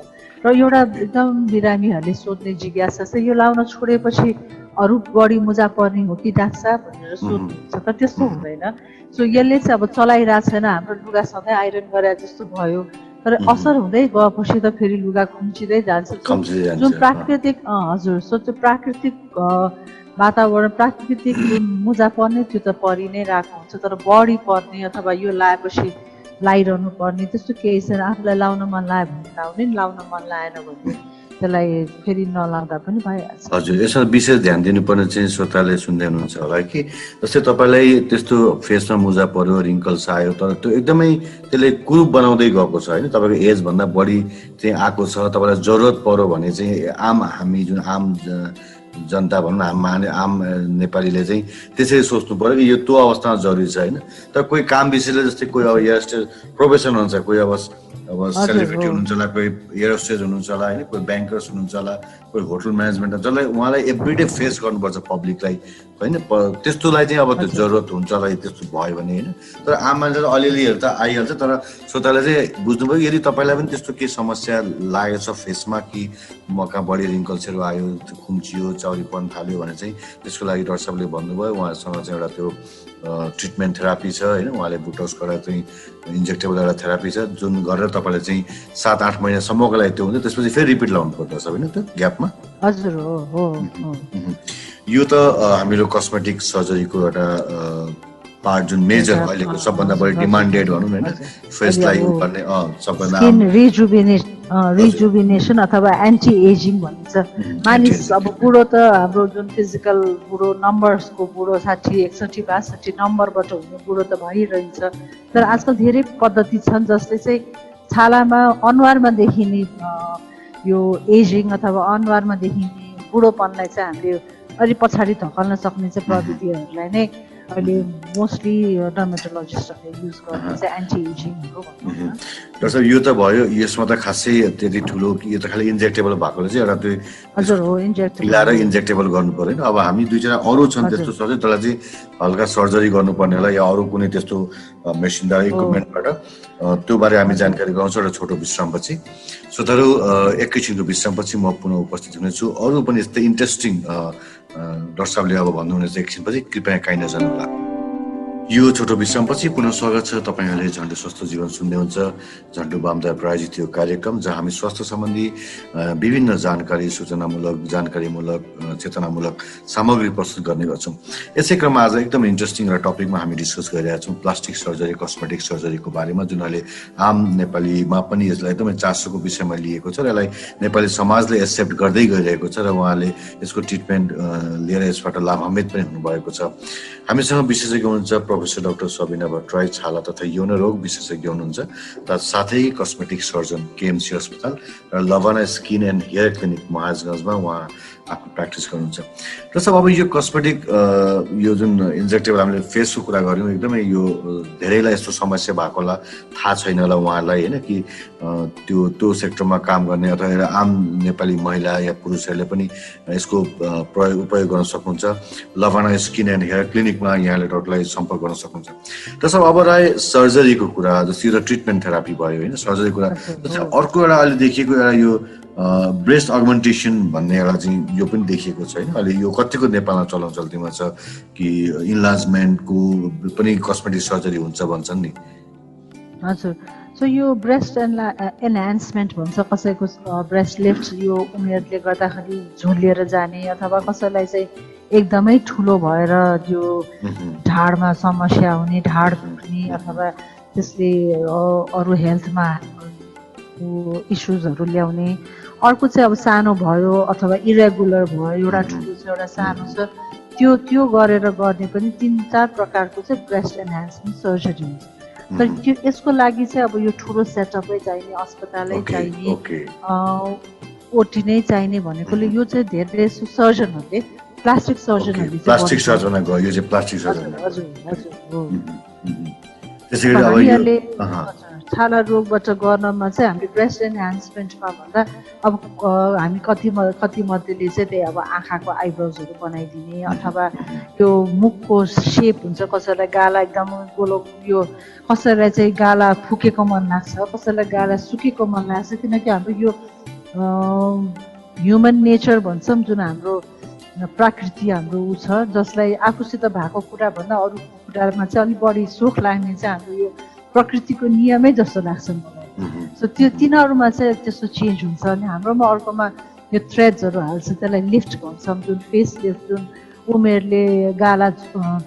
र एउटा एकदम बिरामीहरूले सोध्ने जिज्ञासा चाहिँ यो लाउन छोडेपछि अरू बढी मुजा पर्ने हो कि डाक्टर साहब भनेर सोध्नुहुन्छ, तर त्यस्तो हुँदैन। सो यसले चाहिँ अब चलाइरहेको छैन, हाम्रो लुगा सधैँ आइरन गरे जस्तो भयो, तर असर हुँदै गएपछि त फेरि लुगा खुम्चिँदै जान्छ। जुन प्राकृतिक हजुर, सो त्यो प्राकृतिक वातावरण प्राकृतिक जुन मुजा पर्ने त्यो त परि नै रहेको हुन्छ, तर बढी पर्ने अथवा यो लाएपछि लाइरहनु पर्ने त्यस्तो केही छैन। आफूलाई लाउन मन लाग्यो भने लाउने, लाउन मन लागेन भने त्यसलाई फेरि नलाउँदा पनि भइहाल्छ। हजुर, यसमा विशेष ध्यान दिनुपर्ने चाहिँ श्रोताले सुन्दै हुनुहुन्छ होला कि जस्तै तपाईँलाई त्यस्तो फेसमा मुजा पर्यो, रिङ्कल्स आयो, तर त्यो एकदमै त्यसले कुरूप बनाउँदै गएको छ होइन, तपाईँको एजभन्दा बढी चाहिँ आएको छ, तपाईँलाई जरुरत पर्यो भने चाहिँ हामी जुन आम जनता भनौँ न, आम नेपालीले चाहिँ त्यसरी सोच्नु पर्यो कि यो त्यो अवस्थामा जरुरी छ होइन। तर कोही काम विषयले जस्तै कोही अब हेयर स्टाइल प्रोफेसन हुन्छ, कोही अब सेलिब्रिटी हुनुहुन्छ होला, कोही एयर होस्टेज हुनुहुन्छ होला होइन, कोही ब्याङ्कर्स हुनुहुन्छ होला, कोही होटल म्यानेजमेन्ट, जसलाई उहाँलाई एभ्रिडे फेस गर्नुपर्छ पब्लिकलाई होइन, त्यस्तोलाई चाहिँ अब त्यो जरुरत हुन्छ होला त्यस्तो भयो भने होइन। तर आम मान्छे अलिअलिहरू त आइहाल्छ, तर श्रोताले चाहिँ बुझ्नुभयो यदि तपाईँलाई पनि त्यस्तो केही समस्या लागेको छ फेसमा कि मका बढी रिङ्कल्सहरू आयो, खुम्चियो, चाउरी पर्न थाल्यो भने चाहिँ त्यसको लागि डाक्टर साहबले भन्नुभयो उहाँसँग चाहिँ एउटा त्यो ट्रिटमेन्ट थेरापी छ होइन, उहाँले बुटोक्सबाट चाहिँ इन्जेक्टेबल एउटा थेरापी छ जुन गरेर तपाईँले चाहिँ 7-8 महिनासम्मको लागि त्यो हुन्छ, त्यसपछि फेरि रिपिट लाउनु पर्दछ होइन त्यो ग्यापमा। हजुर हो। यो त हामीहरू कस्मेटिक सर्जरीको एउटा पार्ट जुन मेजर अहिलेको सबभन्दा बढी डिमान्डेड भनौँ होइन, फेसलाई गर्ने सबभन्दा रिजुभिनेसन अथवा एन्टी एजिङ भनिन्छ। मानिस अब बुढो त हाम्रो जुन फिजिकल बुढो नम्बर्सको बुढो 60, 61, 62 नम्बरबाट हुने बुढो त भइरहन्छ, तर आजकल धेरै पद्धति छन् जसले चाहिँ छालामा अनुहारमा देखिने यो एजिङ अथवा अनुहारमा देखिने बुढोपनलाई चाहिँ हामीले अलि पछाडि धकाल्न सक्ने चाहिँ प्रविधिहरूलाई नै अहिले मोस्टली डर्मेटोलोजिस्टहरूले युज गर्ने चाहिँ एन्टी एजिङहरू भन्छ। डाक्टर साहब यो त भयो, यसमा त खासै त्यति ठुलो यो त खालि इन्जेक्टेबल भएकोले चाहिँ एउटा त्यो हजुर हो इन्जेक्टेबल मिलाएर इन्जेक्टेबल गर्नु पर्दैन। अब हामी 2-4 अरू छन् त्यस्तो सर्जरी, त्यसलाई चाहिँ हल्का सर्जरी गर्नुपर्ने होला या अरू कुनै त्यस्तो मेसिनद्वारा इक्विपमेन्टबाट, त्यो बारे हामी जानकारी गराउँछौँ। एउटा छोटो विश्रामपछि श्रोताहरू एकैछिनको विश्रामपछि म पुनः उपस्थित हुनेछु। अरू पनि यस्तै इन्ट्रेस्टिङ डाक्टर साहबले अब भन्नुहुनेछ एकछिनपछि, कृपया काहीँ नजानुहोला। यो छोटो विश्रामपछि पुनः स्वागत छ। तपाईँहरूले झन्डु स्वस्थ जीवन सुन्दै हुन्छ। झन्डु वामद्वारा प्रायोजित यो कार्यक्रम जहाँ हामी स्वास्थ्य सम्बन्धी विभिन्न जानकारी, सूचनामूलक, जानकारीमूलक, चेतनामूलक सामग्री प्रस्तुत गर्ने गर्छौँ। यसै क्रममा आज एकदम इन्ट्रेस्टिङ एउटा टपिकमा हामी डिस्कस गरिरहेका छौँ, प्लास्टिक सर्जरी, कस्मेटिक सर्जरीको बारेमा, जुन अहिले आम नेपालीमा पनि यसलाई एकदमै चासोको विषयमा लिएको छ र यसलाई नेपाली समाजले एक्सेप्ट गर्दै गइरहेको छ र उहाँले यसको ट्रिटमेन्ट लिएर यसबाट लाभान्वित पनि हुनुभएको छ। हामीसँग विशेषज्ञ हुनुहुन्छ प्रोफेसर डाक्टर सबिना भट्टराई, छाला तथा यौन रोग विशेषज्ञ हुनुहुन्छ, साथै कस्मेटिक सर्जन केएमसी अस्पताल र लभाना स्किन एन्ड हेयर क्लिनिक महाराजगञ्जमा उहाँ आफ्नो प्र्याक्टिस गर्नुहुन्छ। र सब अब यो कस्मेटिक यो जुन इन्जेक्टेबल हामीले फेसको कुरा गऱ्यौँ, एकदमै यो धेरैलाई यस्तो समस्या भएको होला, थाहा छैन होला उहाँहरूलाई होइन कि त्यो सेक्टरमा काम गर्ने अथवा आम नेपाली महिला या पुरुषहरूले पनि यसको उपयोग गर्न सक्नुहुन्छ। लभाना स्किन एन्ड हेयर क्लिनिकमा यहाँले डक्टरलाई सम्पर्क गर्न सक्नुहुन्छ। र सब अब रह्यो सर्जरीको कुरा, जस्तै यो ट्रिटमेन्ट थेरापी भयो होइन, सर्जरी कुरा। जस्तै अर्को एउटा अहिले देखिएको एउटा यो ब्रेस्ट अगमेन्टेसन भन्ने एउटा चाहिँ यो पनि देखिएको छ होइन, अहिले यो कतिको नेपालमा चलन चल्तीमा छ कि इन्लार्जमेन्टको पनि कस्मेटिक सर्जरी हुन्छ भन्छन् नि। हजुर, सो यो ब्रेस्ट एनहान्समेन्ट भन्छ, कसैको ब्रेस्ट लिफ्ट यो उमेरले गर्दाखेरि झुलिएर जाने अथवा कसैलाई चाहिँ एकदमै ठुलो भएर यो ढाडमा समस्या हुने, ढाड दुख्ने अथवा त्यसले अरू हेल्थमा इस्युजहरू ल्याउने। अर्को चाहिँ अब सानो भयो अथवा इरेगुलर भयो, एउटा ठुलो छ एउटा सानो छ, त्यो गरेर गर्ने पनि 3-4 प्रकारको चाहिँ ब्रेस्ट एनहान्समेन्ट सर्जरी हुन्छ। तर यसको लागि चाहिँ अब यो ठुलो सेटअपै चाहिने, अस्पतालै चाहिने, ओटी नै चाहिने भनेकोले यो चाहिँ धेरै सर्जनहरूले प्लास्टिक सर्जनहरूले प्लास्टिक सर्जन गयो, यो चाहिँ प्लास्टिक सर्जन हजुर हजुर हो। त्यसै गरी अब यो हामीहरूले छाला रोगबाट गर्नमा चाहिँ हामीले ब्रेस्ट एनहान्समेन्टमा भन्दा अब हामी कति मध्येले चाहिँ त्यही अब आँखाको आइब्रोजहरू बनाइदिने अथवा त्यो मुखको सेप हुन्छ, कसैलाई गाला एकदम गोलो, यो कसैलाई चाहिँ गाला फुकेको मन लाग्छ, कसैलाई गाला सुकेको मन लाग्छ, किनकि हाम्रो यो ह्युमन नेचर भन्छौँ जुन हाम्रो प्रकृति हाम्रो ऊ छ, जसलाई आफूसित भएको कुरा भन्दा अरू कुरामा चाहिँ अलिक बढी सोख लाग्ने चाहिँ हाम्रो यो प्रकृतिको नियमै जस्तो लाग्छ मलाई। सो त्यो तिनीहरूमा चाहिँ त्यस्तो चेन्ज हुन्छ। अनि हाम्रोमा अर्कोमा यो थ्रेड्सहरू हाल्छ, त्यसलाई लिफ्ट भन्छौँ, जुन फेस लिफ्ट, जुन उमेरले गाला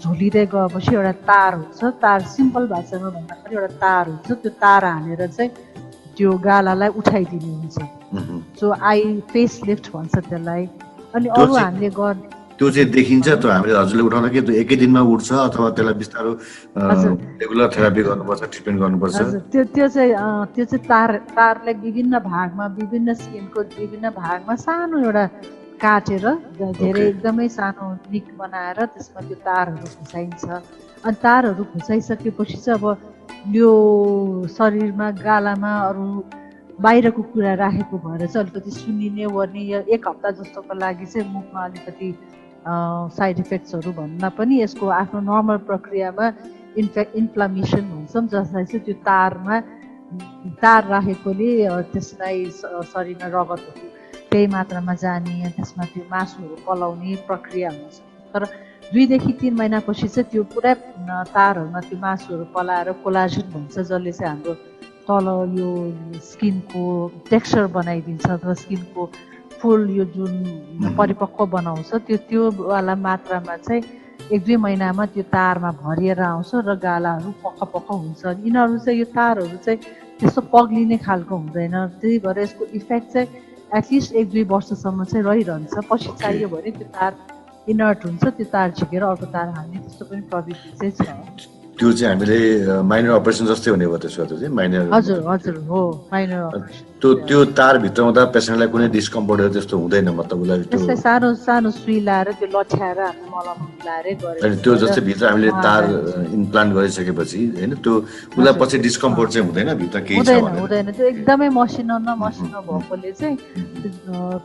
झोलिँदै गएपछि एउटा तार हुन्छ, तार सिम्पल भाषामा भन्दाखेरि एउटा तार हुन्छ, त्यो तार हालेर चाहिँ त्यो गालालाई उठाइदिने हुन्छ। सो फेस लिफ्ट भन्छ त्यसलाई। अनि अरू हामीले गर्ने त्यो चाहिँ देखिन्छ, त्यो हामीले हजुरले उठाउँदा कि त्यो एकै दिनमा उठ्छ अथवा त्यसलाई बिस्तारो रेगुलर थेरापी गर्नुपर्छ, ट्रिटमेन्ट गर्नुपर्छ? त्यो चाहिँ तारलाई विभिन्न भागमा, विभिन्न स्किनको विभिन्न भागमा सानो एउटा काटेर धेरै एकदमै सानो निक बनाएर त्यसमा त्यो तारहरू खुसाइन्छ। अनि तारहरू खुसाइसकेपछि चाहिँ अब यो शरीरमा गालामा अरू बाहिरको कुरा राखेको भएर चाहिँ अलिकति सुनिने वर्ने या 1 हप्ता जस्तोको लागि चाहिँ मुखमा अलिकति साइड इफेक्ट्सहरू भन्दा पनि यसको आफ्नो नर्मल प्रक्रियामा इन्फ्लामेसन भन्छौँ, जसलाई चाहिँ त्यो तार राखेकोले त्यसलाई शरीरमा रगतहरू त्यही मात्रामा जाने, त्यसमा त्यो मासुहरू पलाउने प्रक्रिया हुन्छ। तर 2 देखि 3 महिनापछि चाहिँ त्यो पुरा तारहरूमा त्यो मासुहरू पलाएर कोलाजन भन्छ, जसले चाहिँ हाम्रो तल यो स्किनको टेक्स्चर बनाइदिन्छ अथवा स्किनको फुल यो जुन परिपक्व बनाउँछ, त्यो वाला मात्रामा चाहिँ 1-2 महिनामा त्यो तारमा भरिएर आउँछ र गालाहरू पक्क हुन्छ। यिनीहरू चाहिँ यो तारहरू चाहिँ त्यस्तो पग्लिने खालको हुँदैन, त्यही भएर यसको इफेक्ट चाहिँ एटलिस्ट 1-2 वर्षसम्म चाहिँ रहिरहन्छ। पछि चाहियो भने त्यो तार इनर्ट हुन्छ, त्यो तार झिकेर अर्को तार हाल्ने त्यस्तो पनि प्रविधि चाहिँ छ। त्यो चाहिँ हामीले माइनर अपरेसन जस्तै हुने भयो त्यसो चाहिँ माइनर? हजुर हजुर हो, माइनर अपरेसन। त्यो तारभित्र हुँदा पेसेन्टलाई कुनै डिस्कम्फर्टहरू त्यस्तो हुँदैन? मतलब उसलाई त्यसलाई सानो सानो सुई लाएर त्यो लठ्याएर हामी मलम लाएरै गरेर अनि त्यो जस्तै भित्र हामीले तार इम्प्लान्ट गरिसकेपछि होइन त्यो उसलाई पछि डिस्कम्फर्ट चाहिँ हुँदैन भित्र केही छ भने? हुँदैन, त्यो एकदमै मसिनो भएकोले चाहिँ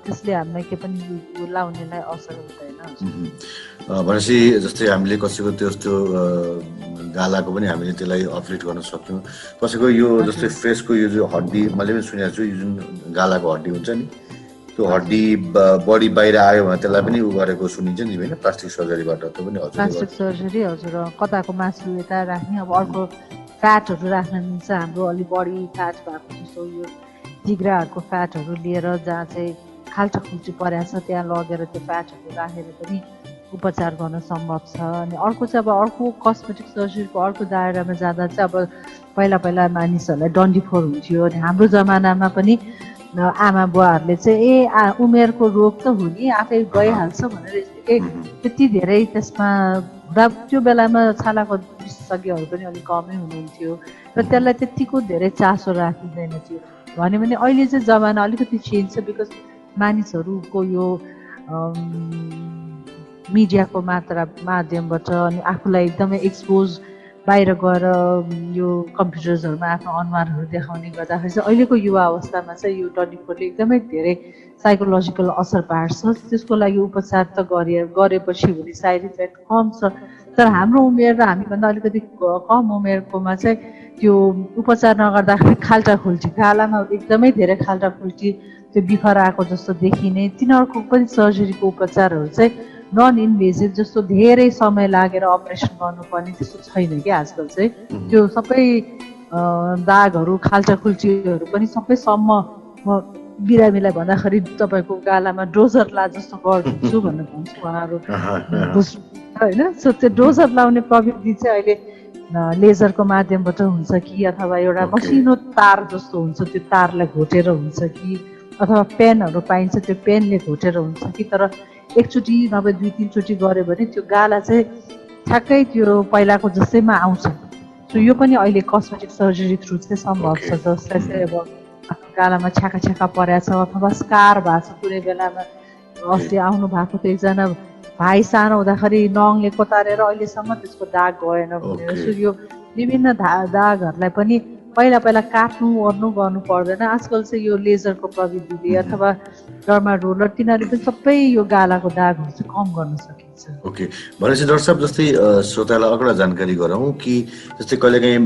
त्यसले हामीलाई के पनि लाउनेलाई असर हुँदैन। भनेपछि जस्तै हामीले कसैको त्यस्तो गालाको पनि हामीले त्यसलाई अपरेट गर्न सक्छौँ। कसैको यो जस्तै फेसको यो जो हड्डी मैले पनि सुनेको छु, यो जुन गालाको हड्डी हुन्छ नि, त्यो हड्डी बडी बाहिर आयो भने त्यसलाई पनि उ गरेको सुनिन्छ नि होइन, प्लास्टिक सर्जरीबाट? त्यो पनि हजुर प्लास्टिक सर्जरी हजुर, कताको मासु यता राख्ने, अब अर्को फ्याटहरू राख्न मिल्छ, हाम्रो अलिक बढी फ्याट भएको जस्तो यो जिग्राहरूको फ्याटहरू लिएर जहाँ चाहिँ खाल्टाखुल्टी परेको छ त्यहाँ लगेर त्यो फ्याटहरू राखेर पनि उपचार गर्न सम्भव छ। अनि अर्को चाहिँ अब अर्को कस्मेटिक सर्जरीको अर्को दायरामा जाँदा चाहिँ अब पहिला मानिसहरूलाई डन्डिफोर हुन्थ्यो, अनि हाम्रो जमानामा पनि आमा बुवाहरूले चाहिँ उमेरको रोग त हो नि, आफै गइहाल्छ भनेर त्यति धेरै त्यसमा त्यो बेलामा छालाको विशेषज्ञहरू पनि अलिक कमै हुनुहुन्थ्यो र त्यसलाई त्यतिको धेरै चासो राखिँदैन थियो। भन्यो भने अहिले चाहिँ जमाना अलिकति चेन्ज छ, बिकज मानिसहरूको यो मिडियाको माध्यमबाट अनि आफूलाई एकदमै एक्सपोज बाहिर गएर यो कम्प्युटर्सहरूमा आफ्नो अनुहारहरू देखाउने गर्दाखेरि चाहिँ अहिलेको युवा अवस्थामा चाहिँ यो डन्डिफोरले एकदमै धेरै साइकोलोजिकल असर पार्छ। त्यसको लागि उपचार त गरेपछि हुने साइड इफेक्ट कम छ, तर हाम्रो उमेर र हामीभन्दा अलिकति कम उमेरकोमा चाहिँ त्यो उपचार नगर्दाखेरि खाल्टाखुल्टी, गालामा एकदमै धेरै खाल्टाखुल्टी, त्यो बिखर आएको जस्तो देखिने, तिनीहरूको पनि सर्जरीको उपचारहरू चाहिँ नन इन्भेजिभ जस्तो धेरै समय लागेर अपरेसन गर्नुपर्ने त्यस्तो छैन कि आजकल चाहिँ। त्यो सबै दागहरू खाल्टाखुल्टीहरू पनि सबैसम्म म बिरामीलाई भन्दाखेरि तपाईँको गालामा डोजर ला जस्तो गर्छु भनेर भन्छु उहाँहरू होइन। सो त्यो डोजर लाउने प्रविधि चाहिँ अहिले लेजरको माध्यमबाट हुन्छ कि अथवा एउटा मसिनो तार जस्तो हुन्छ, त्यो तारलाई घोटेर हुन्छ कि अथवा पेनहरू पाइन्छ, त्यो पेनले घोटेर हुन्छ कि, तर एकचोटि नभए 2-3 चोटि गऱ्यो भने त्यो गाला चाहिँ ठ्याक्कै त्यो पहिलाको जस्तैमा आउँछ। सो यो पनि अहिले कस्मेटिक सर्जरी थ्रु चाहिँ सम्भव छ, जसलाई चाहिँ अब गालामा छ्याका छ्याका परेछ अथवा स्कार भएको छ कुनै बेलामा। अस्ति आउनु भएको थियो एकजना भाइ सानो हुँदाखेरि नङले कोतारेर अहिलेसम्म त्यसको दाग गएन भनेर। सो यो विभिन्न दागहरूलाई पनि पहिला काट्नु ओर्नु गर्नु पर्दैन। आजकल चाहिँ यो लेजरको प्रविधिले अथवा डर्मा रोलर तिनीहरूले पनि सबै यो गालाको दागहरू चाहिँ कम गर्न सकिन्छ। ओके, भनेपछि डाक्टर साहब जस्तै श्रोतालाई अर्को जानकारी गरौँ कि जस्तै कहिलेकाहीँ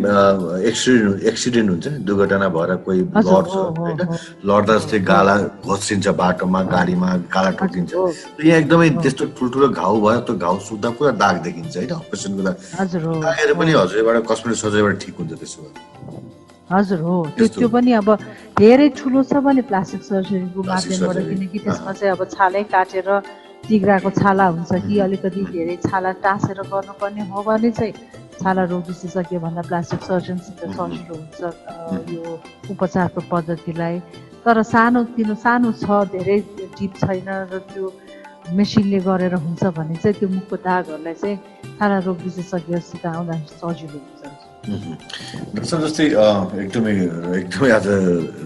एक्सिडेन्ट हुन्छ, दुर्घटना भएर कोही लड्छ होइन, लड्दा जस्तै गाला घोच्चिन्छ बाटोमा, गाडीमा गाला ठोकिन्छ, यहाँ एकदमै त्यस्तो ठुल्ठुलो घाउ भयो, त्यो घाउ सुक्दा पुरा दाग देखिन्छ होइन, अपरेसन गर्दा दागहरू पनि हजुरबाट कस्मेटिक सर्जरीबाट ठिक हुन्छ त्यसो भए? हजुर हो, त्यो पनि अब धेरै ठुलो छ भने प्लास्टिक सर्जरीको माध्यमबाट, किनकि त्यसमा चाहिँ अब छालै काटेर तिग्राको छाला हुन्छ कि अलिकति धेरै छाला टाँसेर गर्नुपर्ने हो भने चाहिँ छाला रोकिसक्यो भन्दा प्लास्टिक सर्जनसित सजिलो हुन्छ यो उपचारको पद्धतिलाई। तर सानो छ, धेरै डिप छैन र त्यो मेसिनले गरेर हुन्छ भने चाहिँ त्यो मुखको दागहरूलाई चाहिँ छाला रोग विशेषज्ञसित आउँदा सजिलो हुन्छ। डाक्टर जस्तै एकदमै आज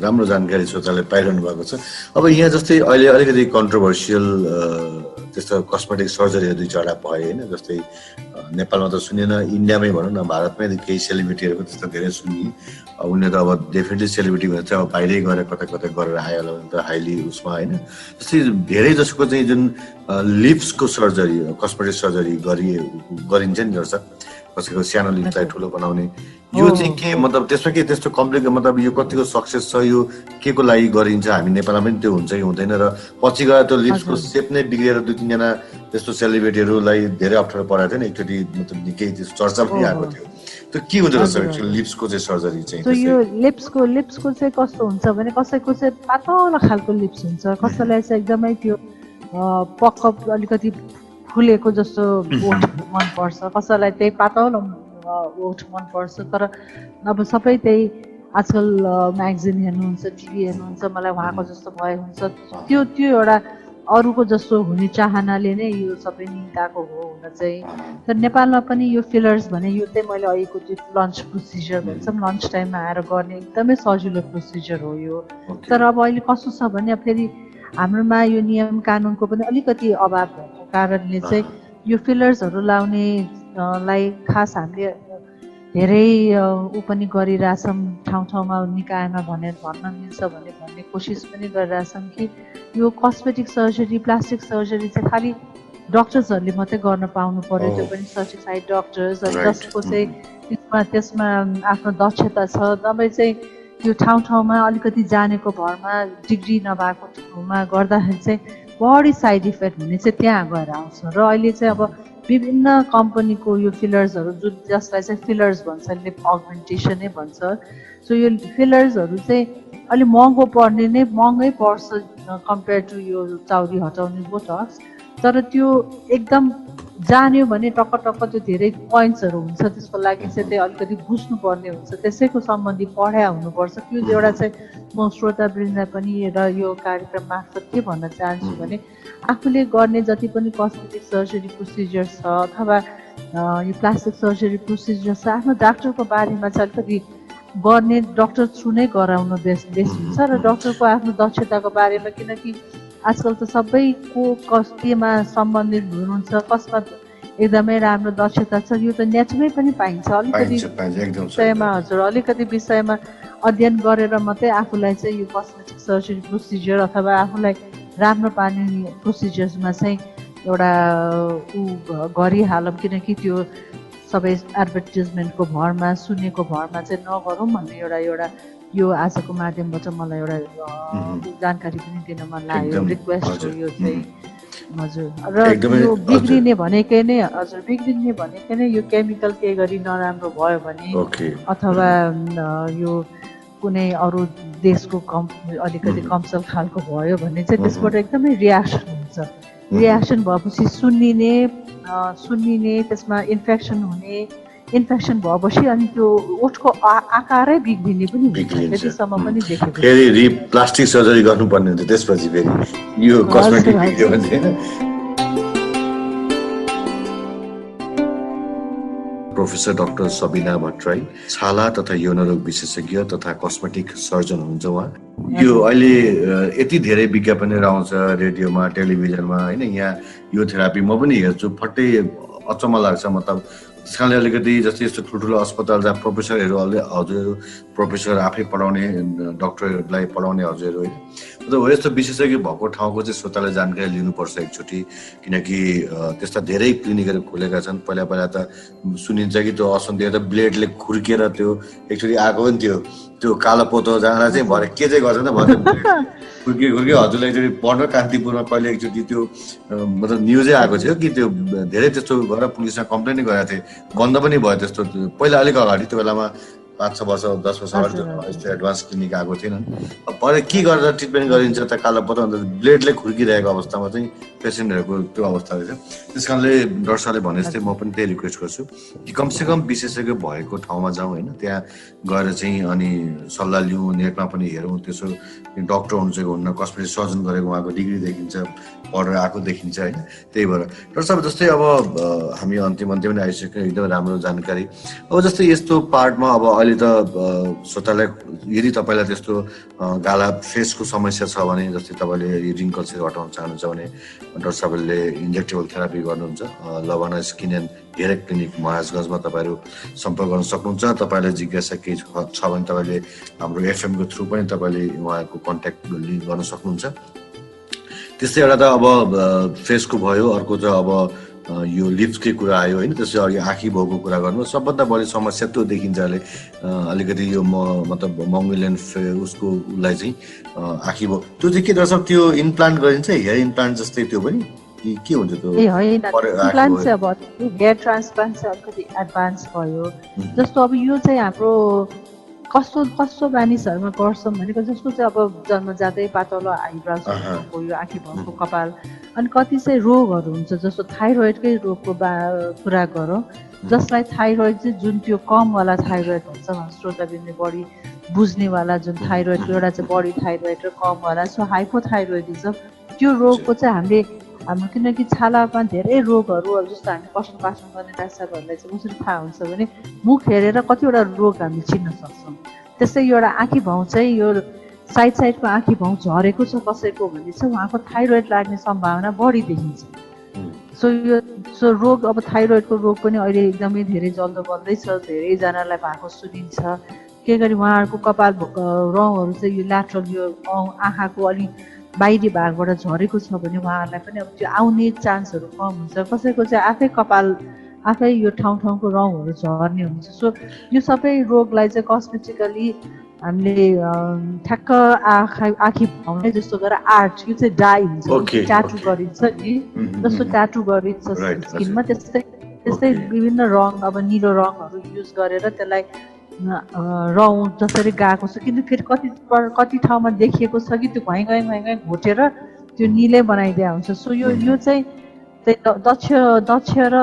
राम्रो जानकारी श्रोताले पाइरहनु भएको छ। अब यहाँ जस्तै अहिले अलिकति कन्ट्रोभर्सियल त्यस्तो कस्मेटिक सर्जरीहरू दुई चारवटा भयो होइन, जस्तै नेपालमा त सुनेन, इन्डियामै भनौँ न, भारतमै केही सेलिब्रिटीहरूको त्यस्तो धेरै सुनिए। उनले त अब डेफिनेटली सेलिब्रिटी भनेर चाहिँ अब बाहिरै गएर कता कता गरेर आयो होला भने त हाइली उसमा होइन। जस्तै धेरै जसोको चाहिँ जुन लिप्सको सर्जरी कस्मेटिक सर्जरी गरिन्छ नि जस्तो कसैको सानो लिप्सलाई ठुलो बनाउने, यो चाहिँ के मतलब त्यसमा के त्यस्तो कम्प्लिक मतलब यो कतिको सक्सेस छ, यो के को लागि गरिन्छ? हामी नेपालमा पनि त्यो हुन्छ कि हुँदैन, र पछि गएर त्यो लिप्सको सेप नै बिग्रिएर दुई तिनजना त्यस्तो सेलिब्रिटीहरूलाई धेरै अप्ठ्यारो परेको थियो नि एकचोटि, मतलब निकै त्यस्तो चर्चा पनि आएको थियो। त्यो के हुन्छ जस्तो लिप्सको चाहिँ सर्जरी चाहिँ? यो लिप्सको चाहिँ कस्तो हुन्छ भने कसैको चाहिँ पातलो खालको लिप्स हुन्छ, कसैलाई चाहिँ एकदमै त्यो पक्क अलिकति फुलेको जस्तो ओठ मनपर्छ, कसैलाई त्यही पातलो ओठ मनपर्छ। तर अब सबै त्यही आजकल म्यागजिन हेर्नुहुन्छ, टिभी हेर्नुहुन्छ, मलाई उहाँको जस्तो भए हुन्छ, त्यो एउटा अरूको जस्तो हुने चाहनाले नै यो सबै निकाको हो हुन चाहिँ। तर नेपालमा पनि यो फिलर्स भने यो चाहिँ मैले अहिलेको त्यो लन्च प्रोसिजर भन्छौँ, लन्च टाइममा आएर गर्ने एकदमै सजिलो प्रोसिजर हो यो। तर अब अहिले कस्तो छ भने फेरि हाम्रोमा यो नियम कानुनको पनि अलिकति अभाव भएको कारणले चाहिँ यो फिलर्सहरू लाउनेलाई खास हामीले धेरै पनि गरिरहेछौँ, ठाउँमा निकायमा भन्न मिल्छ भन्ने कोसिस पनि गरिरहेछौँ कि यो कस्मेटिक सर्जरी प्लास्टिक सर्जरी चाहिँ खालि डक्टर्सहरूले मात्रै गर्न पाउनु पर्यो, त्यो पनि सर्टिफाइड डक्टर्स जसको चाहिँ त्यसमा आफ्नो दक्षता छ। नभए चाहिँ यो ठाउँमा अलिकति जानेको भरमा डिग्री नभएको ठाउँमा गर्दाखेरि चाहिँ बढी साइड इफेक्ट हुने चाहिँ त्यहाँ गएर आउँछ। र अहिले चाहिँ अब विभिन्न कम्पनीको यो फिलर्सहरू जसलाई चाहिँ फिलर्स भन्छ, लिप अगमेन्टेसनै भन्छ। सो यो फिलर्सहरू चाहिँ अलिक महँगै पर्छ कम्पेयर टु यो चाउरी हटाउने बोटक्स। तर त्यो एकदम जान्यो भने टक्क त्यो धेरै पोइन्ट्सहरू हुन्छ, त्यसको लागि चाहिँ त्यो अलिकति बुझ्नुपर्ने हुन्छ, त्यसैको सम्बन्धी पढाइ हुनुपर्छ। त्यो एउटा चाहिँ म श्रोतावृन्द पनि र यो कार्यक्रम मार्फत के भन्न चाहन्छु भने आफूले गर्ने जति पनि कस्मेटिक सर्जरी प्रोसिजर छ अथवा यो प्लास्टिक सर्जरी प्रोसिजर छ, आफ्नो डाक्टरको बारेमा चाहिँ अलिकति गर्ने डक्टर थ्रु नै गराउनु बेस्ट हुन्छ र डक्टरको आफ्नो दक्षताको बारेमा, किनकि आजकल त सबैको केमा सम्बन्धित हुनुहुन्छ, कसमा एकदमै राम्रो दक्षता छ यो त नेटमै पनि पाइन्छ। अलिकति विषयमा अलिकति विषयमा अध्ययन गरेर मात्रै आफूलाई चाहिँ यो कस्मेटिक सर्जरी प्रोसिजर अथवा आफूलाई राम्रो पार्ने प्रोसिजर्समा चाहिँ एउटा गरिहालौँ, किनकि त्यो सबै एडभर्टिजमेन्टको भरमा सुनेको भरमा चाहिँ नगरौँ भन्ने एउटा यो आजको माध्यमबाट मलाई एउटा जानकारी पनि दिन मन लाग्यो, रिक्वेस्ट हो यो चाहिँ। हजुर, र यो बिग्रिने भनेकै नै यो केमिकल केही गरी नराम्रो भयो भने अथवा यो कुनै अरू देशको अलिकति कमसल खालको भयो भने चाहिँ त्यसबाट एकदमै रियाक्सन हुन्छ। रियाक्सन भएपछि सुन्निने त्यसमा इन्फेक्सन भएपछि अनि त्यो ओठको आकारै बिग्रिने पनि त्यतिसम्म पनि देखेको। फेरि प्लास्टिक सर्जरी गर्नुपर्ने हुन्छ त्यसपछि फेरि यो कस्मेटिक बिग्रियो भने। प्रोफेसर डाक्टर सबिना भट्टराई छाला तथा यौन रोग विशेषज्ञ तथा कस्मेटिक सर्जन हुनुहुन्छ। उहाँ यो अहिले यति धेरै विज्ञापनहरू आउँछ रेडियोमा टेलिभिजनमा होइन, यहाँ यो थेरापी म पनि हेर्छु, फट्टै अचम्म लाग्छ। मतलब त्यस कारणले अलिकति जस्तै यस्तो ठुल्ठुलो अस्पताल जहाँ प्रोफेसरहरू हजुरहरू प्रोफेसर आफै पढाउने, डक्टरहरूलाई पढाउने हजुरहरू होइन, मतलब हो यस्तो विशेषज्ञ भएको ठाउँको चाहिँ श्रोताले जानकारी लिनुपर्छ एकचोटि, किनकि त्यस्ता धेरै क्लिनिकहरू खोलेका छन्। पहिला पहिला त सुनिन्छ कि त्यो असन्धिया त ब्लेडले खुर्किएर त्यो एकचोटि आएको पनि थियो, त्यो कालो पोतो जहाँ चाहिँ भरे के चाहिँ गर्छ त भन्छ खुर्कियो हजुरलाई एकचोटि पढ्न कान्तिपुरमा कहिले एकचोटि त्यो मतलब न्युजै आएको थियो कि त्यो धेरै त्यस्तो गरेर पुलिसमा कम्प्लेनै गरेको थिएँ, बन्द पनि भयो त्यस्तो। पहिला अलिक अगाडि त्यो बेलामा 5-6 वर्ष 10 वर्ष अगाडि यस्तो एडभान्स क्लिनिक आएको थिएन। अब के गरेर ट्रिटमेन्ट गरिन्छ त कालो पोतो, अन्त ब्लेडले खुर्किरहेको अवस्थामा चाहिँ पेसेन्टहरूको त्यो अवस्था रहेछ। त्यस कारणले डाक्टर सरले भने जस्तै म पनि त्यही रिक्वेस्ट गर्छु कि कमसेकम विशेषज्ञ भएको ठाउँमा जाउँ होइन, त्यहाँ गएर चाहिँ अनि सल्लाह लिउँ, नेटमा पनि हेरौँ, त्यसो डक्टर हुनु चाहिँ हुन्न, कस्मेटिक सर्जन गरेको उहाँको डिग्री देखिन्छ, पढेर आएको देखिन्छ होइन। त्यही भएर डाक्टर साहब जस्तै अब हामी अन्तिम पनि आइसक्यो, एकदम राम्रो जानकारी। अब जस्तै यस्तो पार्टमा अब अहिले त श्रोतालाई यदि तपाईँलाई त्यस्तो गाला फेसको समस्या छ भने, जस्तै तपाईँले रिङ्कल्सहरू हटाउन चाहनुहुन्छ भने डाक्टर साहबले इन्जेक्टेबल थेरापी गर्नुहुन्छ। लवाना स्किन एन्ड हेयर क्लिनिक महाराजगञ्जमा तपाईँहरू सम्पर्क गर्न सक्नुहुन्छ। तपाईँलाई जिज्ञासा केही छ भने तपाईँले हाम्रो एफएमको थ्रु पनि तपाईँले उहाँको कन्ट्याक्ट गर्न सक्नुहुन्छ। त्यस्तै एउटा त अब फेसको भयो, अर्को चाहिँ अब यो लिप्सकै कुरा आयो होइन, त्यसै अघि आँखी भाउको कुरा गर्नु, सबभन्दा बढी समस्या त्यो देखिन्छ अहिले अलिकति यो मतलब मङ्गोलियन उसको उसलाई चाहिँ आँखी भाउ त्यो चाहिँ के दर्शक त्यो इम्प्लान्ट गरिन्छ, हेयर इम्प्लान्ट जस्तै त्यो पनि के हुन्छ त्यो? ए होइन, इम्प्लान्ट चाहिँ अब हेयर ट्रान्सप्लान्ट चाहिँ अलिकति एडभान्स भयो। जस्तो अब यो चाहिँ हाम्रो कस्तो मानिसहरूमा गर्छौँ भनेको, जसको चाहिँ अब जन्मजातै पातलो आइब्राउको यो आँखी भाउको कपाल, अनि कति चाहिँ रोगहरू हुन्छ, जस्तो थाइरोइडकै रोगको कुरा गरौँ, जसलाई थाइरोइड चाहिँ जुन त्यो कमवाला थाइरोइड हुन्छ, श्रोताबिनले बढी बुझ्नेवाला जुन थाइरोइडको एउटा चाहिँ बढी थाइरोइड र कमवाला, सो हाइपोथाइरोइडिजम, त्यो रोगको चाहिँ हाम्रो किनकि छालामा धेरै रोगहरू अब जस्तो हामी पशुपालन गर्ने डाक्टरहरूलाई चाहिँ कसरी थाहा हुन्छ भने मुख हेरेर कतिवटा रोग हामी चिन्न सक्छौँ। त्यस्तै एउटा आँखी भाउ चाहिँ यो साइडको आँखी भाउ झरेको छ कसैको भने चाहिँ उहाँको थाइरोइड लाग्ने सम्भावना बढी देखिन्छ। सो रोग अब थाइरोइडको रोग पनि अहिले एकदमै धेरै जल्दो बल्दैछ, धेरैजनालाई भएको सुनिन्छ। के गरी उहाँहरूको कपाल रौँहरू चाहिँ यो ल्याटरल यो आँखाको अलि बाहिरी भागबाट झरेको छ भने उहाँहरूलाई पनि अब त्यो आउने चान्सहरू कम हुन्छ। कसैको चाहिँ आफै यो ठाउँको रौँहरू झर्ने हुन्छ। सो यो सबै रोगलाई चाहिँ कस्मेटिकली हामीले ठ्याक्क आँखी भाउने जस्तो गरेर आर्ट, यो चाहिँ डाई हुन्छ, ट्याटु गरिन्छ नि, जस्तो ट्याटु गरिन्छ स्किनमा, त्यस्तै विभिन्न रङ, अब निलो रङहरू युज गरेर त्यसलाई रौँ जसरी गएको छ, किन फेरि कति ठाउँमा देखिएको छ कि त्यो घाइ घोटेर त्यो निलै बनाइदिया हुन्छ। सो यो चाहिँ दक्ष र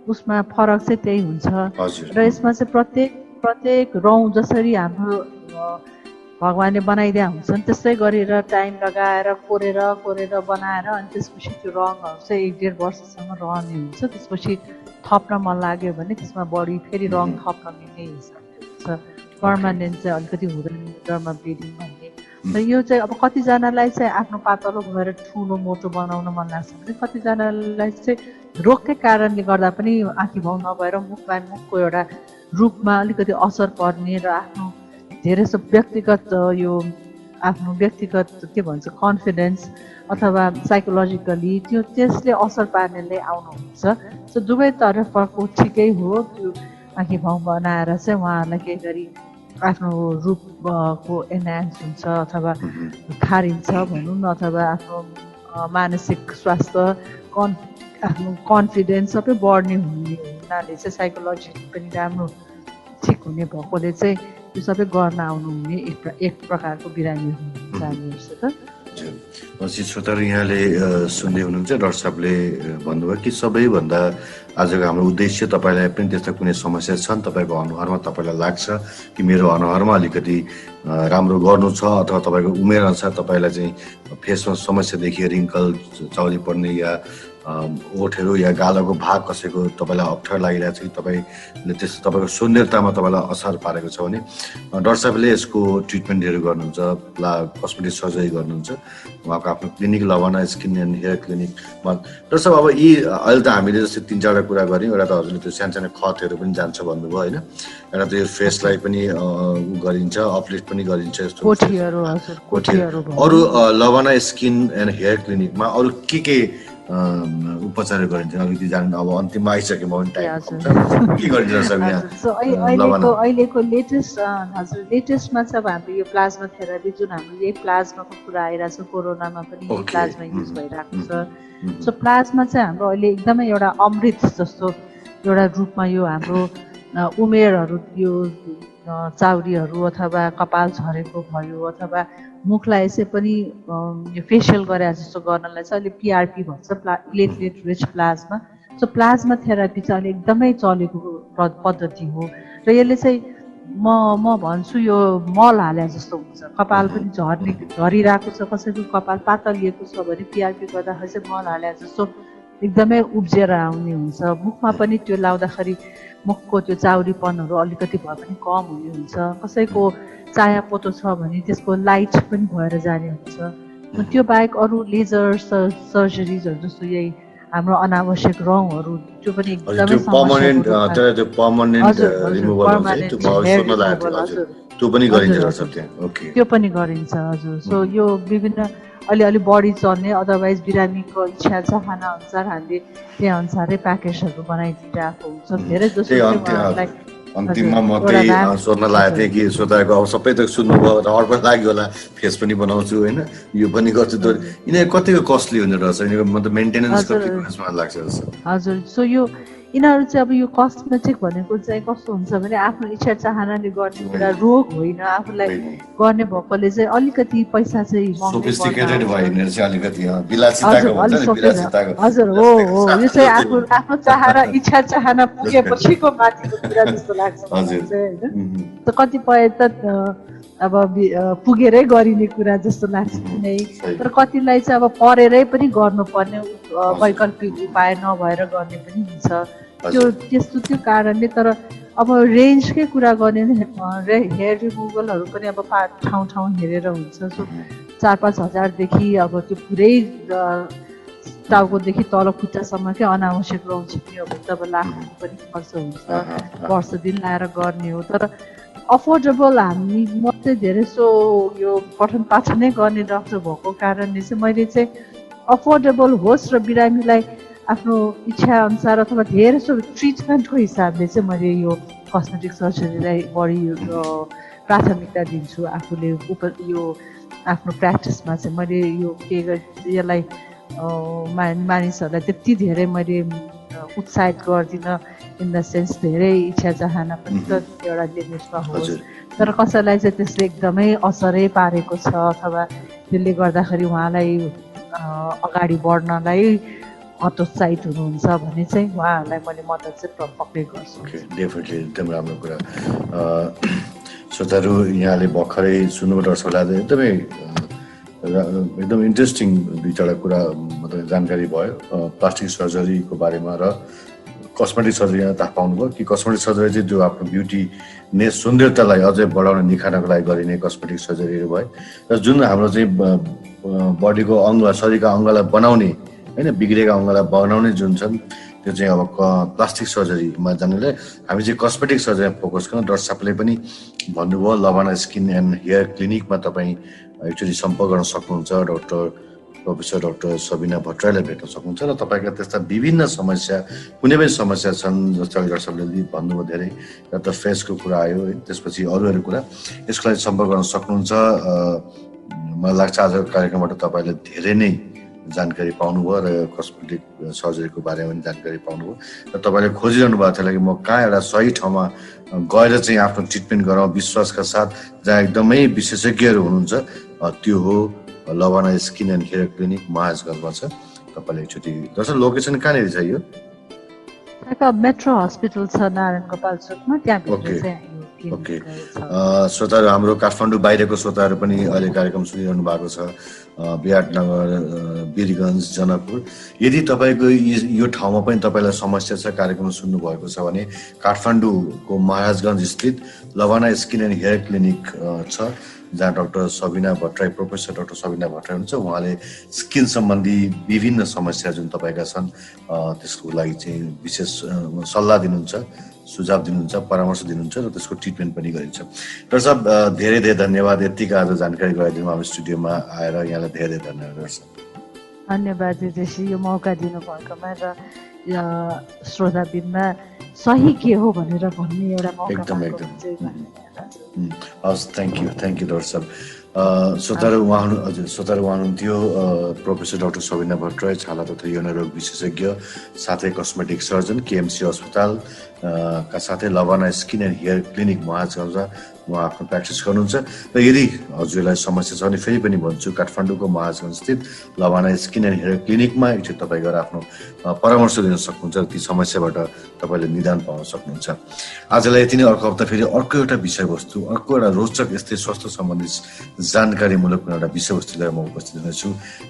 उसमा फरक चाहिँ त्यही हुन्छ। र यसमा चाहिँ प्रत्येक रौँ जसरी हाम्रो भगवानले बनाइदिया हुन्छन् त्यस्तै गरेर टाइम लगाएर कोरेर बनाएर अनि त्यसपछि त्यो रङहरू चाहिँ 1-1.5 वर्षसम्म रहने हुन्छ। त्यसपछि थप्न मन लाग्यो भने त्यसमा बढी फेरि रङ थप्न मिल्ने हिसाबले हुन्छ। पर्मानेन्ट चाहिँ अलिकति हुँदैन डरमा ब्लिडिङ भन्ने। र यो चाहिँ अब कतिजनालाई चाहिँ आफ्नो पातलो भएर ठुलो मोटो बनाउन मन लाग्छ भने कतिजनालाई चाहिँ रोगकै कारणले गर्दा पनि आँखी भाउ नभएर मुखको एउटा रूपमा अलिकति असर पर्ने र आफ्नो धेरै जस्तो व्यक्तिगत के भन्छ कन्फिडेन्स अथवा साइकोलोजिकली त्यसले असर पार्नेले आउनुहुन्छ। सो दुवै तर्फको ठिकै हो, त्यो आँखी भाउ बनाएर चाहिँ उहाँहरूलाई केही गरी आफ्नो रूपको एनहान्स हुन्छ अथवा खारिन्छ भनौँ न, अथवा आफ्नो मानसिक स्वास्थ्य आफ्नो कन्फिडेन्स सबै बढ्ने हुनाले चाहिँ साइकोलोजी पनि राम्रो ठिक हुने भएकोले चाहिँ यो सबै गर्न आउनुहुने एक प्रकारको बिरामी हुनुहुन्छ हामीहरू त। श्रोताहरू यहाँले सुन्दै हुनुहुन्छ, डाक्टर साहबले भन्नुभयो कि सबैभन्दा आजको हाम्रो उद्देश्य तपाईँलाई पनि त्यस्ता कुनै समस्या छन्, तपाईँको अनुहारमा तपाईँलाई लाग्छ कि मेरो अनुहारमा अलिकति राम्रो गर्नु छ अथवा तपाईँको उमेर अनुसार तपाईँलाई चाहिँ फेसमा समस्या देखियो, रिङ्कल चाउरी पर्ने या ओठहरू या गालाको भाग कसैको तपाईँलाई अप्ठ्यारो लागिरहेको छ कि तपाईँले त्यस तपाईँको सुन्दरतामा तपाईँलाई असर पारेको छ भने डाक्टर साहबले यसको ट्रिटमेन्टहरू गर्नुहुन्छ, कस्मेटिक सर्जरी गर्नुहुन्छ। उहाँको आफ्नो क्लिनिक लभना स्किन एन्ड हेयर क्लिनिकमा। डाक्टर साहब, अब यी अहिले त हामीले जस्तै 3-4वटा कुरा गऱ्यौँ। एउटा त हजुरले त्यो सानो खतहरू पनि जान्छ भन्नुभयो होइन, एउटा त यो फेसलाई पनि गरिन्छ, अपलिफ्ट पनि गरिन्छ, यस्तो अरू लभना स्किन एन्ड हेयर क्लिनिकमा अरू के उपचार गरिन्छ अलिकति जान्नु। अब अन्तिममा आइसक्यो म पनि टाइम के गरिन्छ अहिलेको लेटेस्टमा चाहिँ अब हाम्रो यो प्लाज्मा थेरापी जुन हाम्रो यही प्लाज्माको कुरा आइरहेको छ, कोरोनामा पनि यही प्लाज्मा युज भइरहेको छ। सो प्लाज्मा चाहिँ हाम्रो अहिले एकदमै एउटा अमृत जस्तो एउटा रूपमा यो हाम्रो उमेरहरू, यो चाउरीहरू अथवा कपाल झरेको भयो अथवा मुखलाई यसै पनि यो फेसियल गरे जस्तो गर्नलाई चाहिँ अहिले पिआरपी भन्छ, platelet rich plasma. So plasma therapy चाहिँ अहिले एकदमै चलेको पद्धति हो र यसले चाहिँ म भन्छु यो मल हाले जस्तो हुन्छ। कपाल पनि झरिरहेको छ, कसैको कपाल पातलिएको छ भने पिआरपी गर्दाखेरि चाहिँ मल हाले जस्तो एकदमै उब्जेर आउने हुन्छ। मुखमा पनि त्यो लाउँदाखेरि मुखको त्यो चाउरीपनहरू अलिकति भए पनि कम हुने हुन्छ। कसैको चाया पोतो छ भने त्यसको लाइट पनि भएर जाने हुन्छ। त्यो बाहेक अरू लेजर सर्जरिजहरू जस्तो यही हाम्रो अनावश्यक रङहरू त्यो पनि एकदमै त्यो पनि गरिन्छ हजुर। सो यो विभिन्न अलि बढी चल्ने, अदरवाइज बिरामीको इच्छा चाहना अनुसार हामीले त्यही अनुसारै प्याकेजहरू बनाइदिइरहेको हुन्छ। धेरै जसो अन्तिममा म त्यही सोध्न लागेको थिएँ कि श्रोताको अब सबै त सुन्नुभयो र अर्को लाग्यो होला फेस पनि बनाउँछु होइन, यो पनि गर्छु। यिनीहरू कतिको कस्टली हुने रहेछ, यिनीहरूको मतलब मेन्टेनेन्स कतिको लाग्छ हजुर। सो यो यिनीहरू चाहिँ अब यो कस्मेटिक भनेको चाहिँ कस्तो हुन्छ भने आफ्नो इच्छा चाहनाले गर्ने कुरा, रोग होइन। आफूलाई गर्ने भएकोले चाहिँ अलिकति पैसा चाहिँ हजुर हो यो चाहिँ आफ्नो चाहना इच्छा चाहना पुगेपछिको माथिको कुरा जस्तो लाग्छ होइन। कतिपय त अब पुगेरै गरिने कुरा जस्तो लाग्छ नै, तर कतिलाई चाहिँ अब परेरै पनि गर्नुपर्ने वैकल्पिक उपाय नभएर गर्ने पनि हुन्छ त्यो कारणले। तर अब रेन्जकै कुरा गर्ने हेयर रिमुभलहरू पनि अब ठाउँ हेरेर हुन्छ। सो 4-5 हजारदेखि अब त्यो पुरै टाउकोदेखि तल खुट्टासम्मकै अनावश्यक रङ छिप्ने हो भने त अब लाखको पनि खर्च हुन्छ, वर्ष दिन लाएर गर्ने हो। तर अफोर्डेबल म चाहिँ धेरै सो यो पठन पाठन नै गर्ने डाक्टर भएको कारणले चाहिँ मैले चाहिँ अफोर्डेबल होस् र बिरामीलाई आफ्नो इच्छा अनुसार अथवा धेरै सो ट्रिटमेन्टको हिसाबले चाहिँ मैले यो कस्मेटिक सर्जरीलाई बढी प्राथमिकता दिन्छु। आफूले यो आफ्नो प्र्याक्टिसमा चाहिँ मैले यो यसलाई मानिसहरूलाई त्यति धेरै मैले उत्साहित गर्दिनँ। इन द सेन्स धेरै इच्छा चाहना पनि त एउटा लिमिटमा होस्, तर कसैलाई चाहिँ त्यसले एकदमै असरै पारेको छ अथवा त्यसले गर्दाखेरि उहाँलाई अगाडि बढ्नलाई हतोत्साहित हुनुहुन्छ भने चाहिँ उहाँहरूलाई मैले मद्दत चाहिँ पक्कै गर्छु। डेफिनेटली एकदम राम्रो कुरा। श्रोताहरू यहाँले भर्खरै सुन्नुभयो दर्शकलाई एकदम इन्ट्रेस्टिङ 2-4 कुरा मतलब जानकारी भयो प्लास्टिक सर्जरीको बारेमा र कस्मेटिक सर्जरी थाहा पाउनुभयो कि कस्मेटिक सर्जरी चाहिँ जो आफ्नो ब्युटीनेस सुन्दरतालाई अझै बढाउन निखार्नको लागि गरिने कस्मेटिक सर्जरीहरू भयो र जुन हाम्रो चाहिँ बडीको अङ्ग शरीरका अङ्गलाई बनाउने होइन बिग्रेका अङ्गलाई बनाउने जुन छन् त्यो चाहिँ अब प्लास्टिक सर्जरीमा जानेले हामी चाहिँ कस्मेटिक सर्जरीमा फोकस गर्छौँ। डाक्टर साहबले पनि भन्नुभयो लभना स्किन एन्ड हेयर क्लिनिकमा तपाईँ एक्चुअली सम्पर्क गर्न सक्नुहुन्छ। प्रोफेसर डाक्टर सबिना भट्टराईलाई भेट्न सक्नुहुन्छ र तपाईँका त्यस्ता विभिन्न समस्या कुनै पनि समस्या छन् जस्तो डाक्टर साहबले भन्नुभयो धेरै र त फेसको कुरा आयो है, त्यसपछि अरू कुरा यसको लागि सम्पर्क गर्न सक्नुहुन्छ। मलाई लाग्छ आजको कार्यक्रमबाट तपाईँले धेरै नै जानकारी पाउनुभयो र कस्मेटिक सर्जरीको बारेमा पनि जानकारी पाउनुभयो र तपाईँले खोजिरहनु भएको थियो कि म कहाँ एउटा सही ठाउँमा गएर चाहिँ आफ्नो ट्रिटमेन्ट गराउँ विश्वासका साथ, जहाँ एकदमै विशेषज्ञहरू हुनुहुन्छ। त्यो हो लभना स्किन एन्ड हेयर क्लिनिक, महाजगञ्जमा छ। तपाईँले एकचोटि दर्शक लोकेसन कहाँनिर छ यो? मेट्रो हस्पिटल छ नारायण गोपाल चोकमा, त्यहाँभित्र चाहिँ स्किन ओके श्रोताहरू, हाम्रो काठमाडौँ बाहिरको श्रोताहरू पनि अहिले कार्यक्रम सुनिरहनु भएको छ, विराटनगर, वीरगञ्ज, जनकपुर। यदि तपाईँको यो ठाउँमा पनि तपाईँलाई समस्या छ, कार्यक्रम सुन्नु भएको छ भने काठमाडौँको महाराजगञ्ज स्थित लवाना स्किन एन्ड हेयर क्लिनिक छ, जहाँ doctor Sabina Bhattarai, professor doctor Sabina Bhattarai हुनुहुन्छ। उहाँले स्किन सम्बन्धी विभिन्न समस्या जुन तपाईँका छन् त्यसको लागि चाहिँ विशेष सल्लाह दिनुहुन्छ, सुझाव दिनुहुन्छ, परामर्श दिनुहुन्छ र त्यसको ट्रिटमेन्ट पनि गरिन्छ। डाक्टर साहब, धेरै धेरै धन्यवाद, यतिका आज जानकारी गराइदिनु हाम्रो स्टुडियोमा आएर। यहाँलाई धेरै धेरै धन्यवाद डाक्टर साहब। धन्यवाद दिदीजी, यो मौका दिनुभएकोमा र श्रोताबिनमा सही के हो भनेर भन्ने एउटा मौका एकदम पाएको एकदम चाहिँ धन्यवाद। हस्, थ्याङ्क यू डाक्टर साहब। श्रोताहरू, उहाँ हुनुहुन्थ्यो प्रोफेसर डाक्टर सबिना भट्टराई, छाला तथा यौन रोग विशेषज्ञ, साथै कस्मेटिक सर्जन, केएमसी अस्पताल का साथै लवाना स्किन एन्ड हेयर क्लिनिक महाराजगञ्जमा उहाँ आफ्नो प्र्याक्टिस गर्नुहुन्छ। र यदि हजुरलाई समस्या छ भने फेरि पनि भन्छु, काठमाडौँको महाराजगञ्ज स्थित लवाना स्किन एन्ड हेयर क्लिनिकमा एकचोटि तपाईँ गएर आफ्नो परामर्श लिन सक्नुहुन्छ र ती समस्याबाट तपाईँले निदान पाउन सक्नुहुन्छ। आजलाई यति नै। अर्को हप्ता फेरि अर्को एउटा विषयवस्तु, अर्को एउटा रोचक यस्तै स्वास्थ्य सम्बन्धी जानकारीमूलक एउटा विषयवस्तु लिएर म उपस्थित हुनेछु।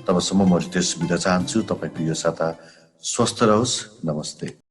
तबसम्म म रितेश बिदा चाहन्छु। तपाईँको यो साता स्वस्थ रहोस्। नमस्ते।